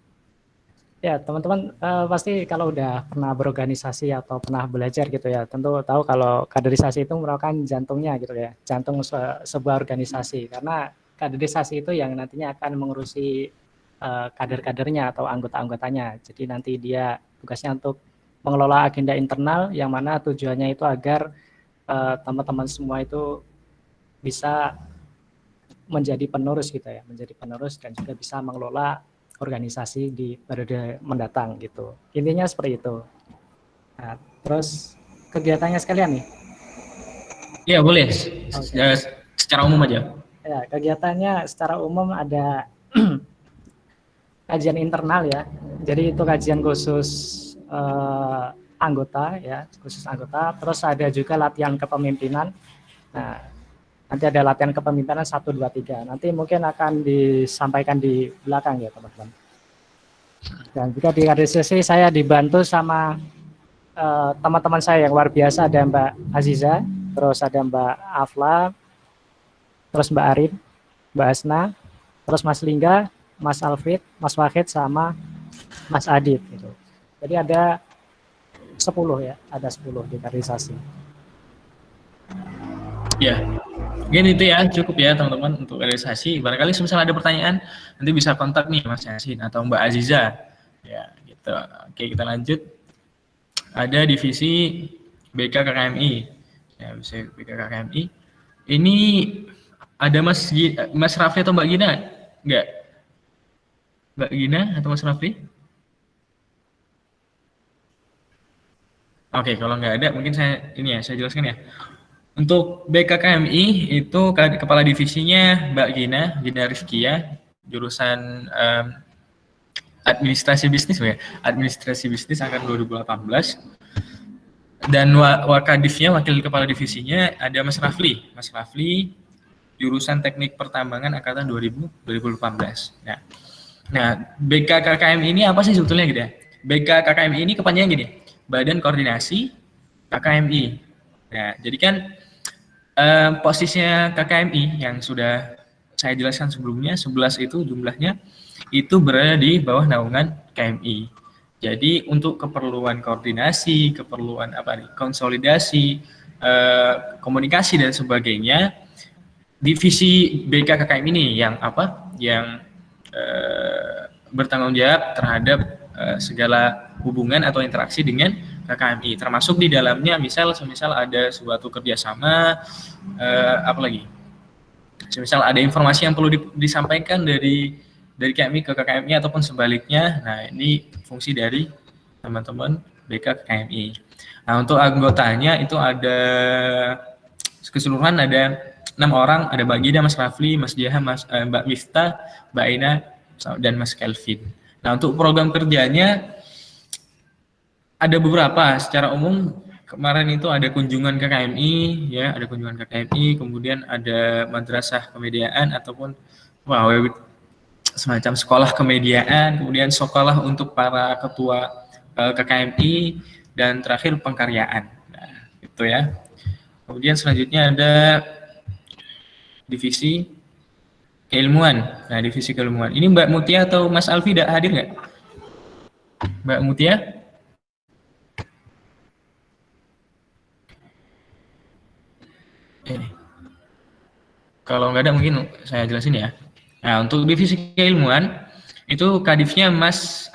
Speaker 3: Ya teman-teman pasti kalau udah pernah berorganisasi atau pernah belajar gitu ya, tentu tahu kalau kaderisasi itu merupakan jantungnya gitu ya, jantung sebuah organisasi, karena kaderisasi itu yang nantinya akan mengurusi kader-kadernya atau anggota-anggotanya. Jadi nanti dia tugasnya untuk mengelola agenda internal yang mana tujuannya itu agar teman-teman semua itu bisa menjadi penerus gitu ya, menjadi penerus dan juga bisa mengelola organisasi di periode mendatang gitu. Intinya seperti itu. Nah, terus kegiatannya sekalian nih. Iya boleh. Okay. Secara umum aja. Ya, kegiatannya secara umum ada kajian internal ya. Jadi itu kajian khusus anggota ya, khusus anggota. Terus ada juga latihan kepemimpinan. Nah, nanti ada latihan kepemimpinan 1, 2, 3. Nanti mungkin akan disampaikan di belakang ya teman-teman. Dan juga di kaderisasi saya dibantu sama teman-teman saya yang luar biasa. Ada Mbak Aziza, terus ada Mbak Afla, terus Mbak Arin, Mbak Asna, terus Mas Lingga, Mas Alfred, Mas Wahid, sama Mas Adit gitu. Jadi ada 10 ya, ada 10 di kaderisasi.
Speaker 6: Ya, Mungkin itu ya, cukup ya teman-teman untuk realisasi. Barangkali misal ada pertanyaan, nanti bisa kontak nih Mas Yasin atau Mbak Aziza. Ya, gitu. Oke, kita lanjut. Ada divisi BKKMI. Ya, bisa BKKMI. Ini ada Mas Raffi atau Mbak Gina? Enggak? Mbak Gina atau Mas Raffi? Oke, kalau nggak ada, mungkin saya jelaskan ya. Untuk BKKMI itu kepala divisinya Mbak Gina Rizkia, jurusan administrasi bisnis ya, administrasi bisnis angkatan 2018. Dan wakadifnya, wakil kepala divisinya ada Mas Rafli, jurusan teknik pertambangan angkatan 2018. Nah, BKKKM ini apa sih sebetulnya gitu ya? BKKKM ini kepanjangan gini, Badan Koordinasi KKMI. Nah, jadi kan posisinya KKMI yang sudah saya jelaskan sebelumnya, 11 itu jumlahnya, itu berada di bawah naungan KMI. Jadi untuk keperluan koordinasi, keperluan konsolidasi, komunikasi dan sebagainya, divisi BKKKM ini yang bertanggung jawab terhadap segala hubungan atau interaksi dengan KKMI, termasuk di dalamnya misal ada suatu kerjasama, misal ada informasi yang perlu disampaikan dari KMI ke KKMI ataupun sebaliknya. Nah, ini fungsi dari teman-teman BKKMI. Nah, untuk anggotanya itu ada keseluruhan ada 6 orang, ada Mbak Gina, Mas Rafli, Mas Jaha, Mbak Miftah, Mbak Aina, dan Mas Kelvin. Nah, untuk program kerjanya ada beberapa. Secara umum kemarin itu ada kunjungan ke KMI, ya, ada kunjungan ke KMI, kemudian ada madrasah kemediaan ataupun semacam sekolah kemediaan, kemudian sekolah untuk para ketua KKMI, dan terakhir pengkaryaan. Nah, itu ya. Kemudian selanjutnya ada divisi keilmuan. Nah, divisi keilmuan. Ini Mbak Mutia atau Mas Alfi hadir nggak? Mbak Mutia? Ini. Kalau nggak ada mungkin saya jelasin ya. Nah, untuk divisi keilmuan itu kadifnya Mas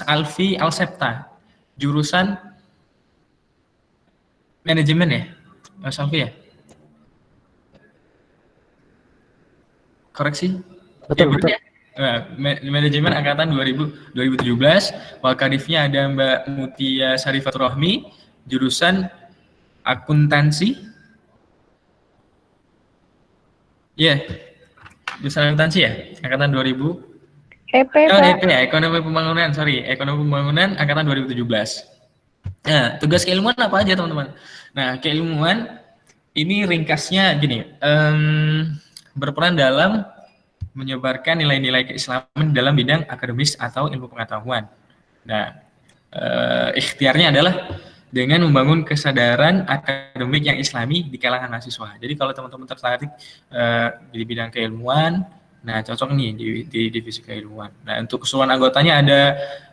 Speaker 6: Alfi Alsepta, jurusan manajemen ya, Mas Alfi ya? Koreksi?
Speaker 3: Betul, betul.
Speaker 6: Ya? Manajemen angkatan 2017. Wakadifnya ada Mbak Mutia Sarifatur Rohmi, jurusan akuntansi. Ya, jurusan akuntansi ya, angkatan 2000.
Speaker 2: EP,
Speaker 6: EP ya, ekonomi pembangunan, ekonomi pembangunan angkatan 2017. Nah, tugas keilmuan apa aja teman-teman? Nah, keilmuan ini ringkasnya gini, berperan dalam menyebarkan nilai-nilai keislaman dalam bidang akademis atau ilmu pengetahuan. Nah, ikhtiarnya adalah dengan membangun kesadaran akademik yang islami di kalangan mahasiswa. Jadi kalau teman-teman tertarik di bidang keilmuan, nah cocok nih di divisi keilmuan. Nah, untuk keseluruhan anggotanya ada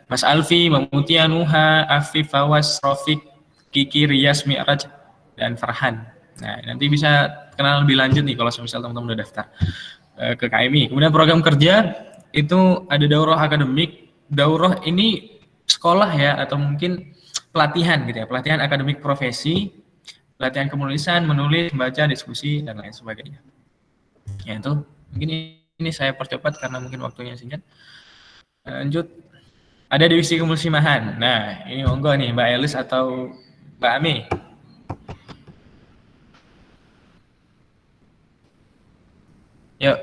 Speaker 6: Mas Alfi, Mutia, Nuha, Afif, Fawas, Rofik, Kiki, Riyas, Mi'raj, dan Farhan. Nah, nanti bisa kenal lebih lanjut nih kalau misal teman-teman udah daftar ke KMI. Kemudian program kerja itu ada daurah akademik. Daurah ini sekolah ya, atau mungkin pelatihan gitu ya, pelatihan akademik profesi, pelatihan penulisan, menulis, membaca, diskusi, dan lain sebagainya. Ya, itu mungkin ini saya percepat karena mungkin waktunya singkat. Lanjut, ada divisi kemuslimahan. Nah, ini monggo nih Mbak Elis atau Mbak Ami. Yuk,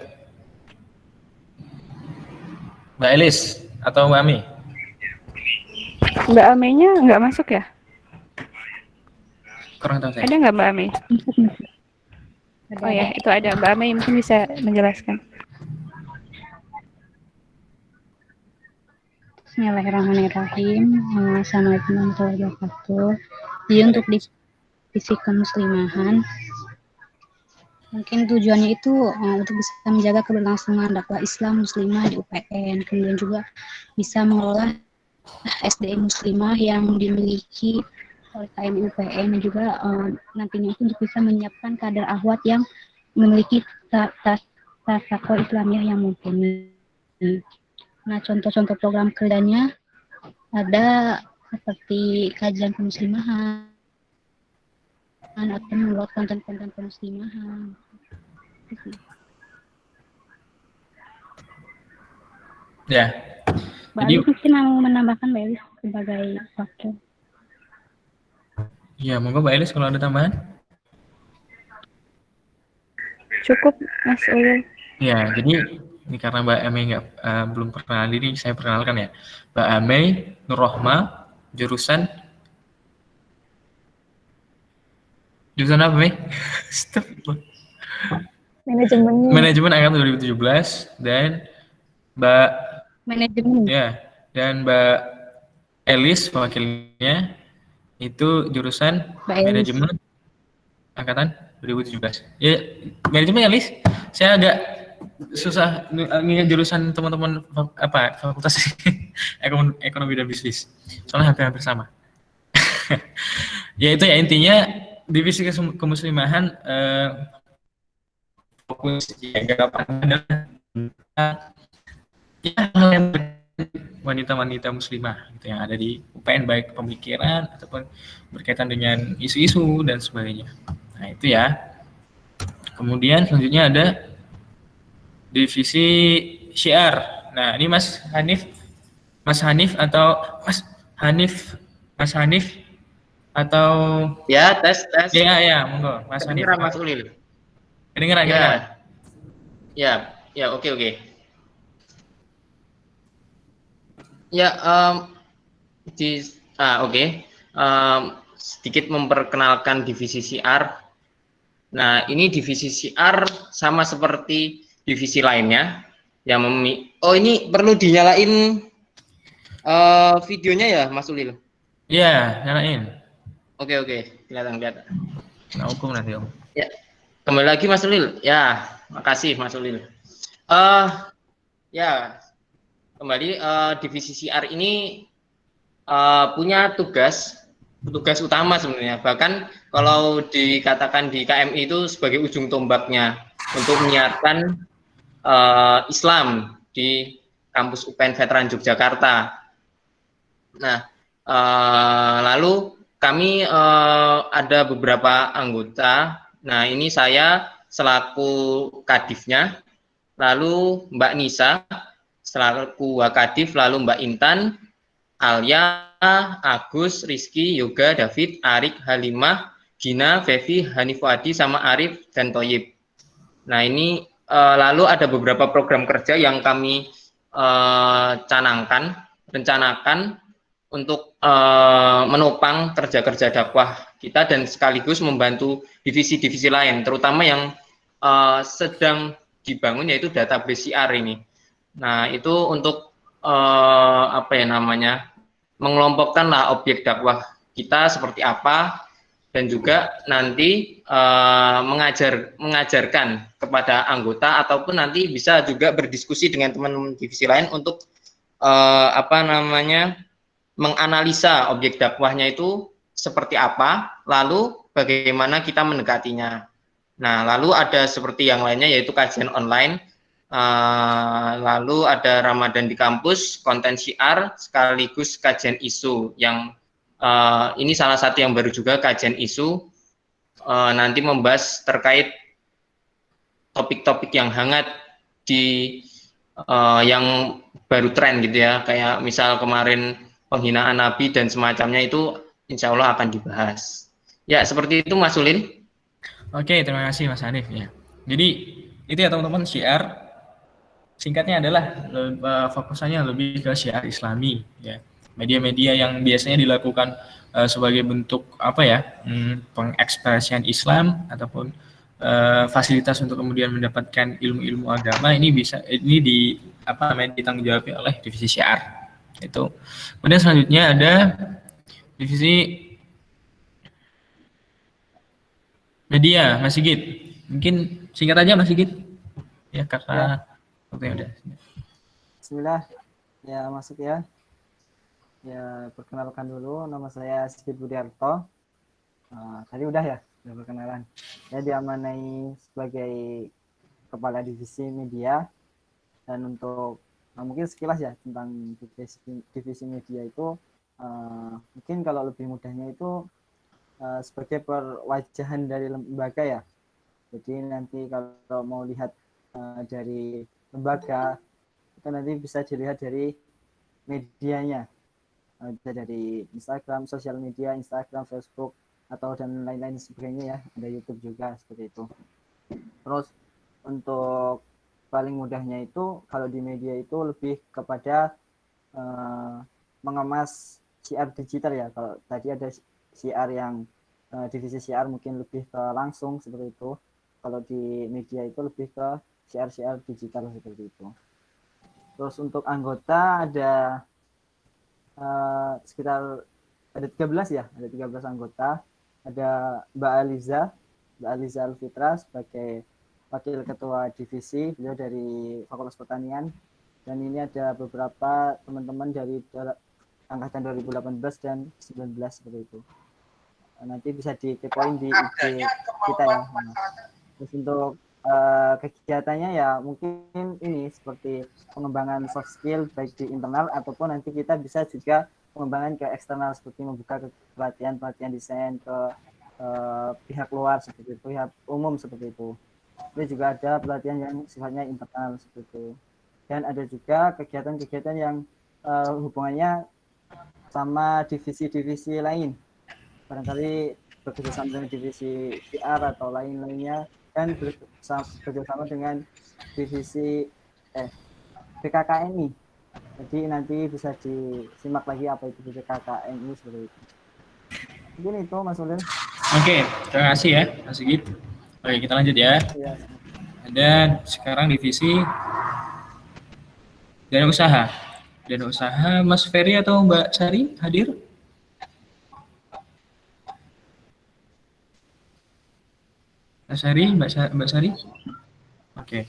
Speaker 6: Mbak Elis atau Mbak Ami?
Speaker 12: Mbak Ame-nya nggak masuk ya?
Speaker 6: Kurang tahu saya.
Speaker 12: Ada nggak Mbak Ame? Oh ya, itu ada. Mbak Ame mungkin bisa menjelaskan.
Speaker 13: Bismillahirrahmanirrahim. Assalamualaikum warahmatullahi wabarakatuh. Jadi untuk divisi kemuslimahan, mungkin tujuannya itu untuk bisa menjaga keberlangsungan dakwah Islam muslimah di UPN, kemudian juga bisa mengelola SDM muslimah yang dimiliki oleh KMI UPN, dan juga nantinya itu untuk bisa menyiapkan kader ahwat yang memiliki tata Islamiyah yang mumpuni. Nah, contoh-contoh program kerjanya ada seperti kajian kemuslimahan atau membuat konten-konten kemuslimahan.
Speaker 6: Ya.
Speaker 13: Mbak
Speaker 6: Jadi
Speaker 13: Elis mungkin mau menambahkan Mbak Elis sebagai wakil.
Speaker 6: ya, monggo Mbak Elis kalau ada tambahan.
Speaker 12: Cukup Mas Ulil.
Speaker 6: Ya, jadi ini karena Mbak Amei belum perkenalan diri, saya perkenalkan ya. Mbak Amei Nurrohma, jurusan apa, Mei?
Speaker 12: Manajemen.
Speaker 6: Manajemen angkatan 2017 dan Mbak
Speaker 13: Manajemen.
Speaker 6: ya, dan Mbak Elis wakilnya itu jurusan
Speaker 13: Mbak Elis.
Speaker 6: manajemen angkatan 2017. Ya, manajemen Elis. Saya agak susah ngingat jurusan teman-teman fakultas ekonomi dan bisnis. Soalnya hampir sama. Ya itu ya intinya divisi kemuslimahan fokus ya adalah ya hal yang wanita-wanita muslimah gitu yang ada di UPN, baik pemikiran ataupun berkaitan dengan isu-isu dan sebagainya. Nah itu ya. Kemudian selanjutnya ada divisi syiar. Nah ini Mas Hanif atau
Speaker 7: Ya, tes.
Speaker 6: ya monggo Mas Hanif.
Speaker 7: Kedengeran Mas Ulil.
Speaker 6: Kedengeran.
Speaker 7: Ya, oke. Ya, oke. Sedikit memperkenalkan divisi syiar. Nah, ini divisi syiar sama seperti divisi lainnya yang ini perlu dinyalain videonya ya, Mas Ulil?
Speaker 6: Iya, nyalain.
Speaker 7: Oke, kelihatan.
Speaker 6: Nah, hukum nanti Om.
Speaker 7: Ya, kembali lagi Mas Ulil. Ya, makasih Mas Ulil. Ya, kembali divisi syiar ini punya tugas utama sebenarnya. Bahkan kalau dikatakan di KMI itu sebagai ujung tombaknya untuk menyiarkan Islam di kampus UPN Veteran Yogyakarta. Nah, lalu kami ada beberapa anggota. Nah, ini saya selaku kadifnya, lalu Mbak Nisa selaku wakadif, lalu Mbak Intan, Alia, Agus, Rizky, Yoga, David, Arik, Halimah, Gina, Fevi, Hanif Wadi, sama Arif dan Toyib. Nah, ini lalu ada beberapa program kerja yang kami rencanakan untuk menopang kerja-kerja dakwah kita dan sekaligus membantu divisi-divisi lain, terutama yang sedang dibangun yaitu database syiar ini. Nah, itu untuk mengelompokkanlah objek dakwah kita seperti apa, dan juga nanti mengajarkan kepada anggota ataupun nanti bisa juga berdiskusi dengan teman-teman divisi lain untuk menganalisa objek dakwahnya itu seperti apa, lalu bagaimana kita mendekatinya. Nah, lalu ada seperti yang lainnya yaitu kajian online, lalu ada Ramadan di kampus, konten syiar, sekaligus kajian isu yang ini salah satu yang baru juga, kajian isu, nanti membahas terkait topik-topik yang hangat yang baru tren gitu ya, kayak misal kemarin penghinaan Nabi dan semacamnya, itu insya Allah akan dibahas. Ya, seperti itu Mas Ulil.
Speaker 6: Oke, terima kasih Mas Hanif ya. Jadi itu ya teman-teman, syiar singkatnya adalah fokusannya lebih ke syiar Islami ya. Media-media yang biasanya dilakukan sebagai bentuk pengekspresian Islam ataupun fasilitas untuk kemudian mendapatkan ilmu-ilmu agama, ini ditanggung jawab oleh divisi syiar. Itu. Kemudian selanjutnya ada divisi media, Mas Sigit. Mungkin singkat aja Mas Sigit. Ya, karena oke udah.
Speaker 9: Bismillah. Ya, masuk ya. Ya, perkenalkan dulu, nama saya Sigit Budiarto. Tadi udah ya? perkenalan. Saya diamanai sebagai kepala divisi media, dan untuk mungkin sekilas ya tentang divisi media itu mungkin kalau lebih mudahnya itu sebagai perwajahan dari lembaga ya. Jadi nanti kalau mau lihat dari lembaga itu nanti bisa dilihat dari medianya, bisa dari Instagram, sosial media, Instagram, Facebook, atau dan lain-lain sebagainya ya, ada YouTube juga seperti itu. Terus untuk paling mudahnya itu kalau di media itu lebih kepada mengemas siar digital ya. Kalau tadi ada siar yang divisi siar mungkin lebih ke langsung seperti itu. Kalau di media itu lebih ke siar digital seperti itu. Terus untuk anggota ada sekitar ada 13 ya, ada 13 anggota. Ada Mbak Aliza Alfitra sebagai Wakil Ketua Divisi, beliau dari Fakultas Pertanian. Dan ini ada beberapa teman-teman dari angkatan 2018 dan 19 seperti itu. Nanti bisa dikepoin di IG kita ya. Terus untuk kegiatannya ya mungkin ini seperti pengembangan soft skill baik di internal ataupun nanti kita bisa juga pengembangan ke eksternal seperti membuka pelatihan desain ke pihak luar seperti itu, pihak umum seperti itu. Ini juga ada pelatihan yang sifatnya internal seperti itu. Dan ada juga kegiatan-kegiatan yang hubungannya sama divisi-divisi lain. Barangkali bekerjasama dengan divisi PR atau lain-lainnya, dan bekerjasama dengan divisi BKKNI. Jadi nanti bisa disimak lagi apa itu BKKNI seperti itu. Mungkin itu Mas Ulil.
Speaker 6: Oke, terima kasih ya Mas Sigit. Oke, kita lanjut ya.
Speaker 9: Ya.
Speaker 6: Ada sekarang divisi dana usaha. Dana usaha Mas Ferry atau Mbak Sari hadir? Mas Sari, Mbak Sari? Oke.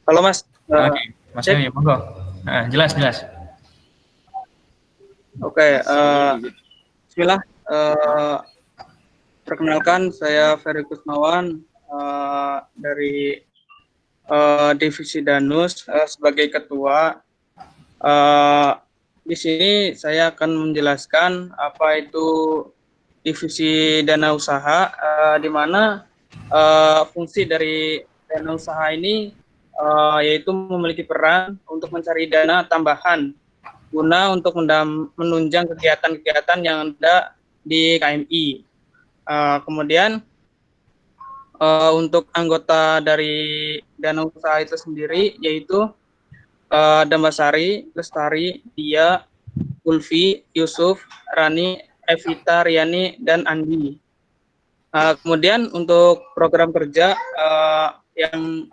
Speaker 5: Halo Mas.
Speaker 6: Oke, Mas Ferry, monggo. Nah, jelas.
Speaker 5: Oke, bismillah. Perkenalkan, saya Ferry Kusmawan dari Divisi Danus sebagai ketua. Di sini saya akan menjelaskan apa itu divisi dana usaha, di mana fungsi dari dana usaha ini yaitu memiliki peran untuk mencari dana tambahan guna untuk menunjang kegiatan-kegiatan yang ada di KMI. Kemudian untuk anggota dari dana usaha itu sendiri yaitu Dambasari, Lestari, Dia, Ulfi, Yusuf, Rani, Evita, Riani, dan Andi. Kemudian untuk program kerja yang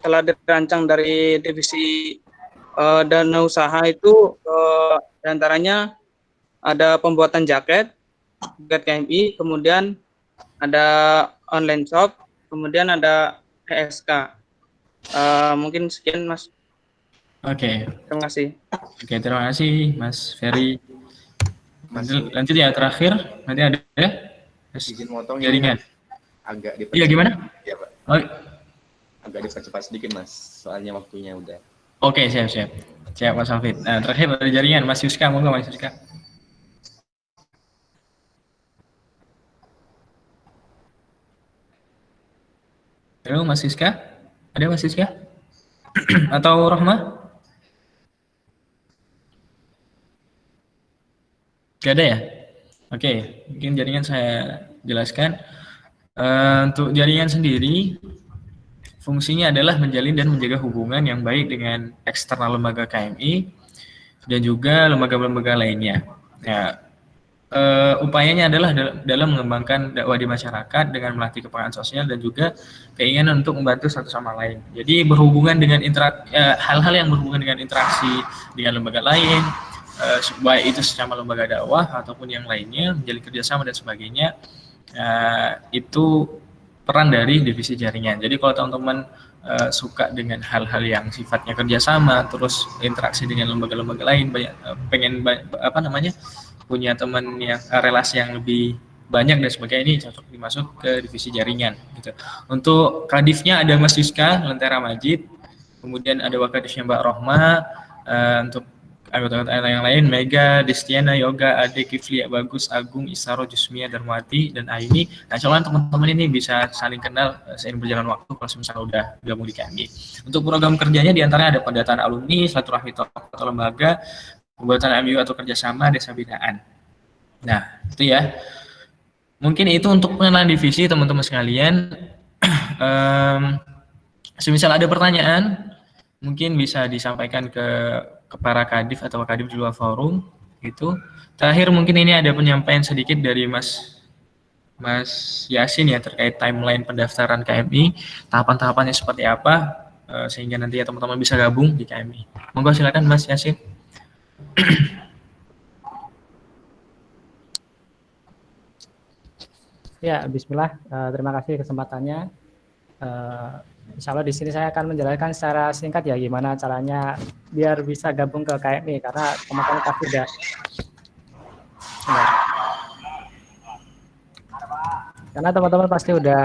Speaker 5: telah dirancang dari divisi dana usaha itu diantaranya ada pembuatan jaket KMI, kemudian ada online shop, kemudian ada PSK. Mungkin sekian Mas.
Speaker 6: Oke.
Speaker 5: Terima kasih.
Speaker 6: Oke, terima kasih Mas Ferry. Lanjut ya, terakhir nanti ada ya.
Speaker 1: Izin motong
Speaker 6: jaringan.
Speaker 1: Agak dipercepat.
Speaker 6: Iya, gimana?
Speaker 1: Iya, Pak.
Speaker 6: Oh.
Speaker 1: Agak dipercepat sedikit Mas, soalnya waktunya udah.
Speaker 6: Oke, siap. Siap Mas Alfit. Nah, terakhir ada jaringan Mas Yuska, monggo Mas Yuska. Halo Mas Yuska? Ada Mas Yuska? Atau Rohmah? Gak ada ya? Oke, mungkin jaringan saya jelaskan. Untuk jaringan sendiri, fungsinya adalah menjalin dan menjaga hubungan yang baik dengan eksternal lembaga KMI dan juga lembaga-lembaga lainnya. Nah, upayanya adalah dalam mengembangkan dakwah di masyarakat dengan melatih kepekaan sosial dan juga keinginan untuk membantu satu sama lain. Jadi berhubungan dengan hal-hal yang berhubungan dengan interaksi dengan lembaga lain, baik itu secara lembaga dakwah ataupun yang lainnya, menjalin kerjasama dan sebagainya, itu peran dari divisi jaringan. Jadi kalau teman-teman suka dengan hal-hal yang sifatnya kerjasama, terus interaksi dengan lembaga-lembaga lain, pengen punya teman yang relasi yang lebih banyak dan sebagainya, ini cocok dimasuk ke divisi jaringan gitu. Untuk kadifnya ada Mas Yuska Lentera Majid, kemudian ada wakadifnya Mbak Rohma, untuk anggota-anggota yang lain Mega, Destiana, Yoga, Ade, Kifli, Bagus, Agung, Isaro, Jusmia, Darmawati, dan Aini. Nah, soalnya teman-teman ini bisa saling kenal seiring berjalan waktu kalau misalnya udah gabung di KMI. Untuk program kerjanya diantaranya ada pendataan alumni, silaturahmi atau lembaga, pembuatan MU atau kerjasama, desa binaan. Nah, itu ya. Mungkin itu untuk pengenalan divisi teman-teman sekalian. Semisal ada pertanyaan, mungkin bisa disampaikan ke para kadif atau kadif di luar forum gitu. Terakhir mungkin ini ada penyampaian sedikit dari Mas Yasin ya terkait timeline pendaftaran KMI, tahapan-tahapannya seperti apa sehingga nanti ya teman-teman bisa gabung di KMI. Monggo silakan Mas Yasin.
Speaker 3: Ya, Bismillah. Terima kasih kesempatannya. Insya Allah di sini saya akan menjelaskan secara singkat ya gimana caranya biar bisa gabung ke KMI karena teman-teman pasti udah karena teman-teman pasti udah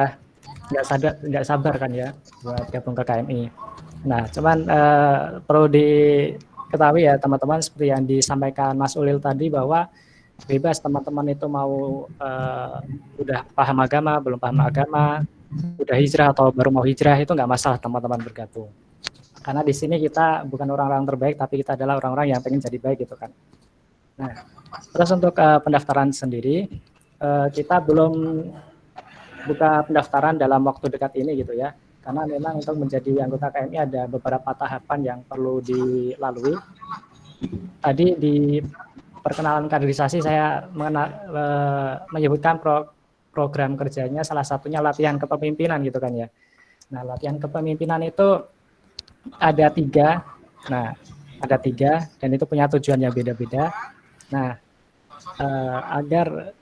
Speaker 3: nggak sabar kan ya buat gabung ke KMI. Nah, cuman perlu diketahui ya teman-teman seperti yang disampaikan Mas Ulil tadi bahwa bebas teman-teman itu mau udah paham agama, belum paham agama, udah hijrah atau baru mau hijrah itu nggak masalah teman-teman bergabung. Karena di sini kita bukan orang-orang terbaik, tapi kita adalah orang-orang yang pengen jadi baik gitu kan. Nah, terus untuk pendaftaran sendiri, kita belum buka pendaftaran dalam waktu dekat ini gitu ya. Karena memang untuk menjadi anggota KMI ada beberapa tahapan yang perlu dilalui. Tadi di perkenalan kaderisasi saya menyebutkan program kerjanya salah satunya latihan kepemimpinan gitu kan ya. Nah, latihan kepemimpinan itu ada 3. Nah, ada 3 dan itu punya tujuan yang beda-beda. Nah, agar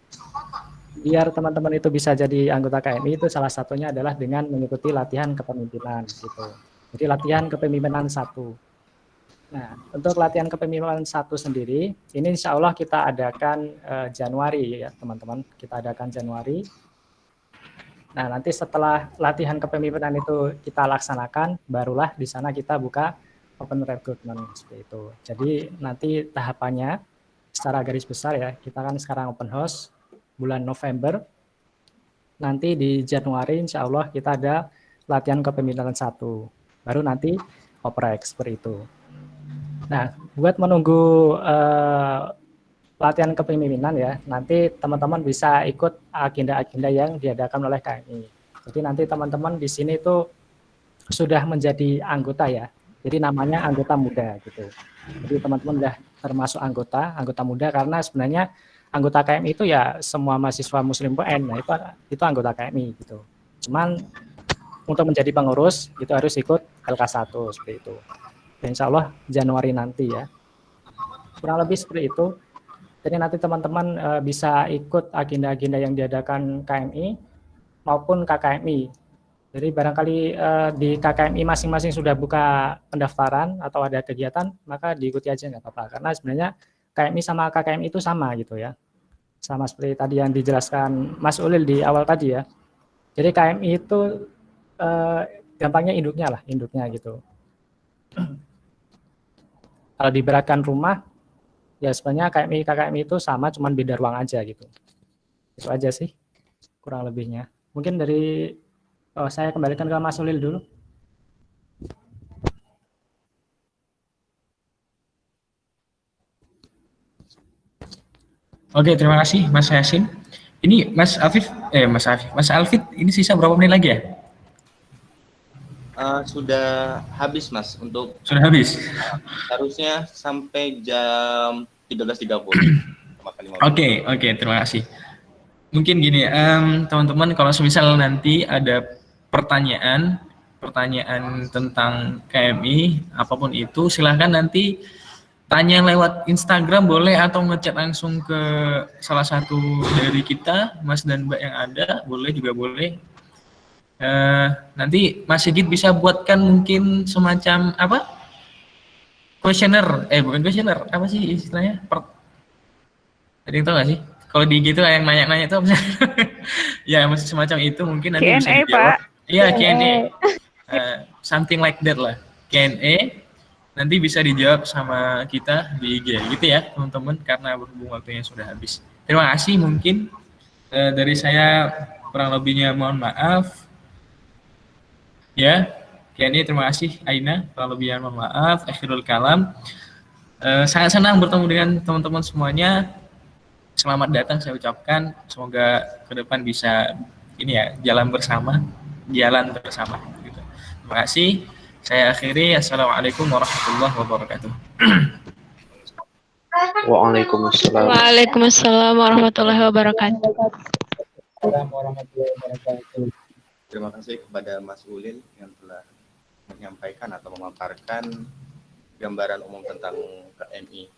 Speaker 3: biar teman-teman itu bisa jadi anggota KMI itu salah satunya adalah dengan mengikuti latihan kepemimpinan gitu. Jadi latihan kepemimpinan 1. Nah, untuk latihan kepemimpinan 1 sendiri, ini insya Allah kita adakan Januari ya teman-teman, kita adakan Januari. Nah, nanti setelah latihan kepemimpinan itu kita laksanakan, barulah di sana kita buka open recruitment seperti itu. Jadi nanti tahapannya secara garis besar ya, kita kan sekarang open house bulan November, nanti di Januari insya Allah kita ada latihan kepemimpinan 1, baru nanti oprek seperti itu. Nah, buat menunggu latihan kepemimpinan ya, nanti teman-teman bisa ikut agenda-agenda yang diadakan oleh KMI. Jadi nanti teman-teman di sini itu sudah menjadi anggota ya, jadi namanya anggota muda gitu. Jadi teman-teman sudah termasuk anggota muda karena sebenarnya anggota KMI itu ya semua mahasiswa Muslim PN, nah itu anggota KMI gitu. Cuman untuk menjadi pengurus itu harus ikut LK1 seperti itu. Dan insya Allah Januari nanti ya, kurang lebih seperti itu. Jadi nanti teman-teman bisa ikut agenda-agenda yang diadakan KMI maupun KKMI. Jadi barangkali di KKMI masing-masing sudah buka pendaftaran atau ada kegiatan, maka diikuti aja nggak apa-apa. Karena sebenarnya KMI sama KKMI itu sama gitu ya, sama seperti tadi yang dijelaskan Mas Ulil di awal tadi ya. Jadi KMI itu gampangnya induknya gitu. Kalau diberatkan rumah, ya sebenarnya KKMI itu sama, cuman beda ruang aja gitu. Itu aja sih, kurang lebihnya. Mungkin dari saya kembalikan ke Mas Ulil dulu.
Speaker 6: Oke, terima kasih Mas Yasin. Ini Mas Alfit, ini sisa berapa menit lagi ya?
Speaker 1: Sudah habis Mas untuk
Speaker 6: Sudah habis.
Speaker 1: Harusnya sampai jam 13.30.
Speaker 6: Oke, terima kasih. Mungkin gini, teman-teman kalau semisal nanti ada pertanyaan tentang KMI apapun itu silahkan nanti tanya lewat Instagram boleh atau ngechat langsung ke salah satu dari kita, Mas dan Mbak yang ada, boleh. Nanti Mas Sigit bisa buatkan mungkin semacam apa? Questionnaire, bukan questionnaire, apa sih istilahnya? Ada yang tahu nggak sih? Kalau di IG itu yang nanya-nanya itu ya masih semacam itu mungkin nanti bisa
Speaker 12: Q&A,
Speaker 6: dijawab.
Speaker 12: Pak.
Speaker 6: Iya, Q&A.
Speaker 12: Q&A.
Speaker 6: Something like that lah. Q&A nanti bisa dijawab sama kita di IG gitu ya, teman-teman, karena berhubung waktunya sudah habis. Terima kasih mungkin dari saya kurang lebihnya mohon maaf. Ya, Q&A terima kasih Aina, kurang lebihnya mohon maaf. Akhirul kalam. Sangat senang bertemu dengan teman-teman semuanya. Selamat datang saya ucapkan. Semoga ke depan bisa ini ya, jalan bersama. Gitu. Terima kasih. Saya akhiri. Assalamualaikum warahmatullahi wabarakatuh.
Speaker 14: Waalaikumsalam.
Speaker 8: Waalaikumsalam warahmatullahi wabarakatuh.
Speaker 1: Terima kasih kepada Mas Ulil yang telah menyampaikan atau memaparkan gambaran umum tentang KMI.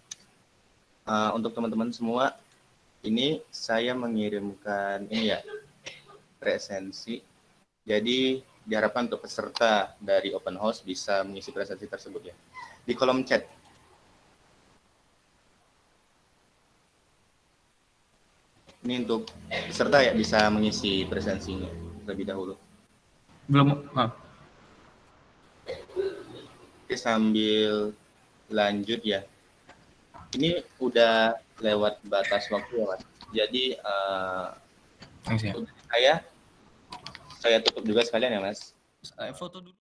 Speaker 1: Untuk teman-teman semua, ini saya mengirimkan ini ya, presensi. Jadi diharapkan untuk peserta dari open house bisa mengisi presensi tersebut ya. Di kolom chat. Ini untuk peserta ya bisa mengisi presensinya terlebih dahulu.
Speaker 6: Belum.
Speaker 1: Oke, sambil lanjut ya. Ini udah lewat batas waktu ya, Mas. Jadi saya tutup juga sekalian ya, Mas.
Speaker 6: Foto dulu.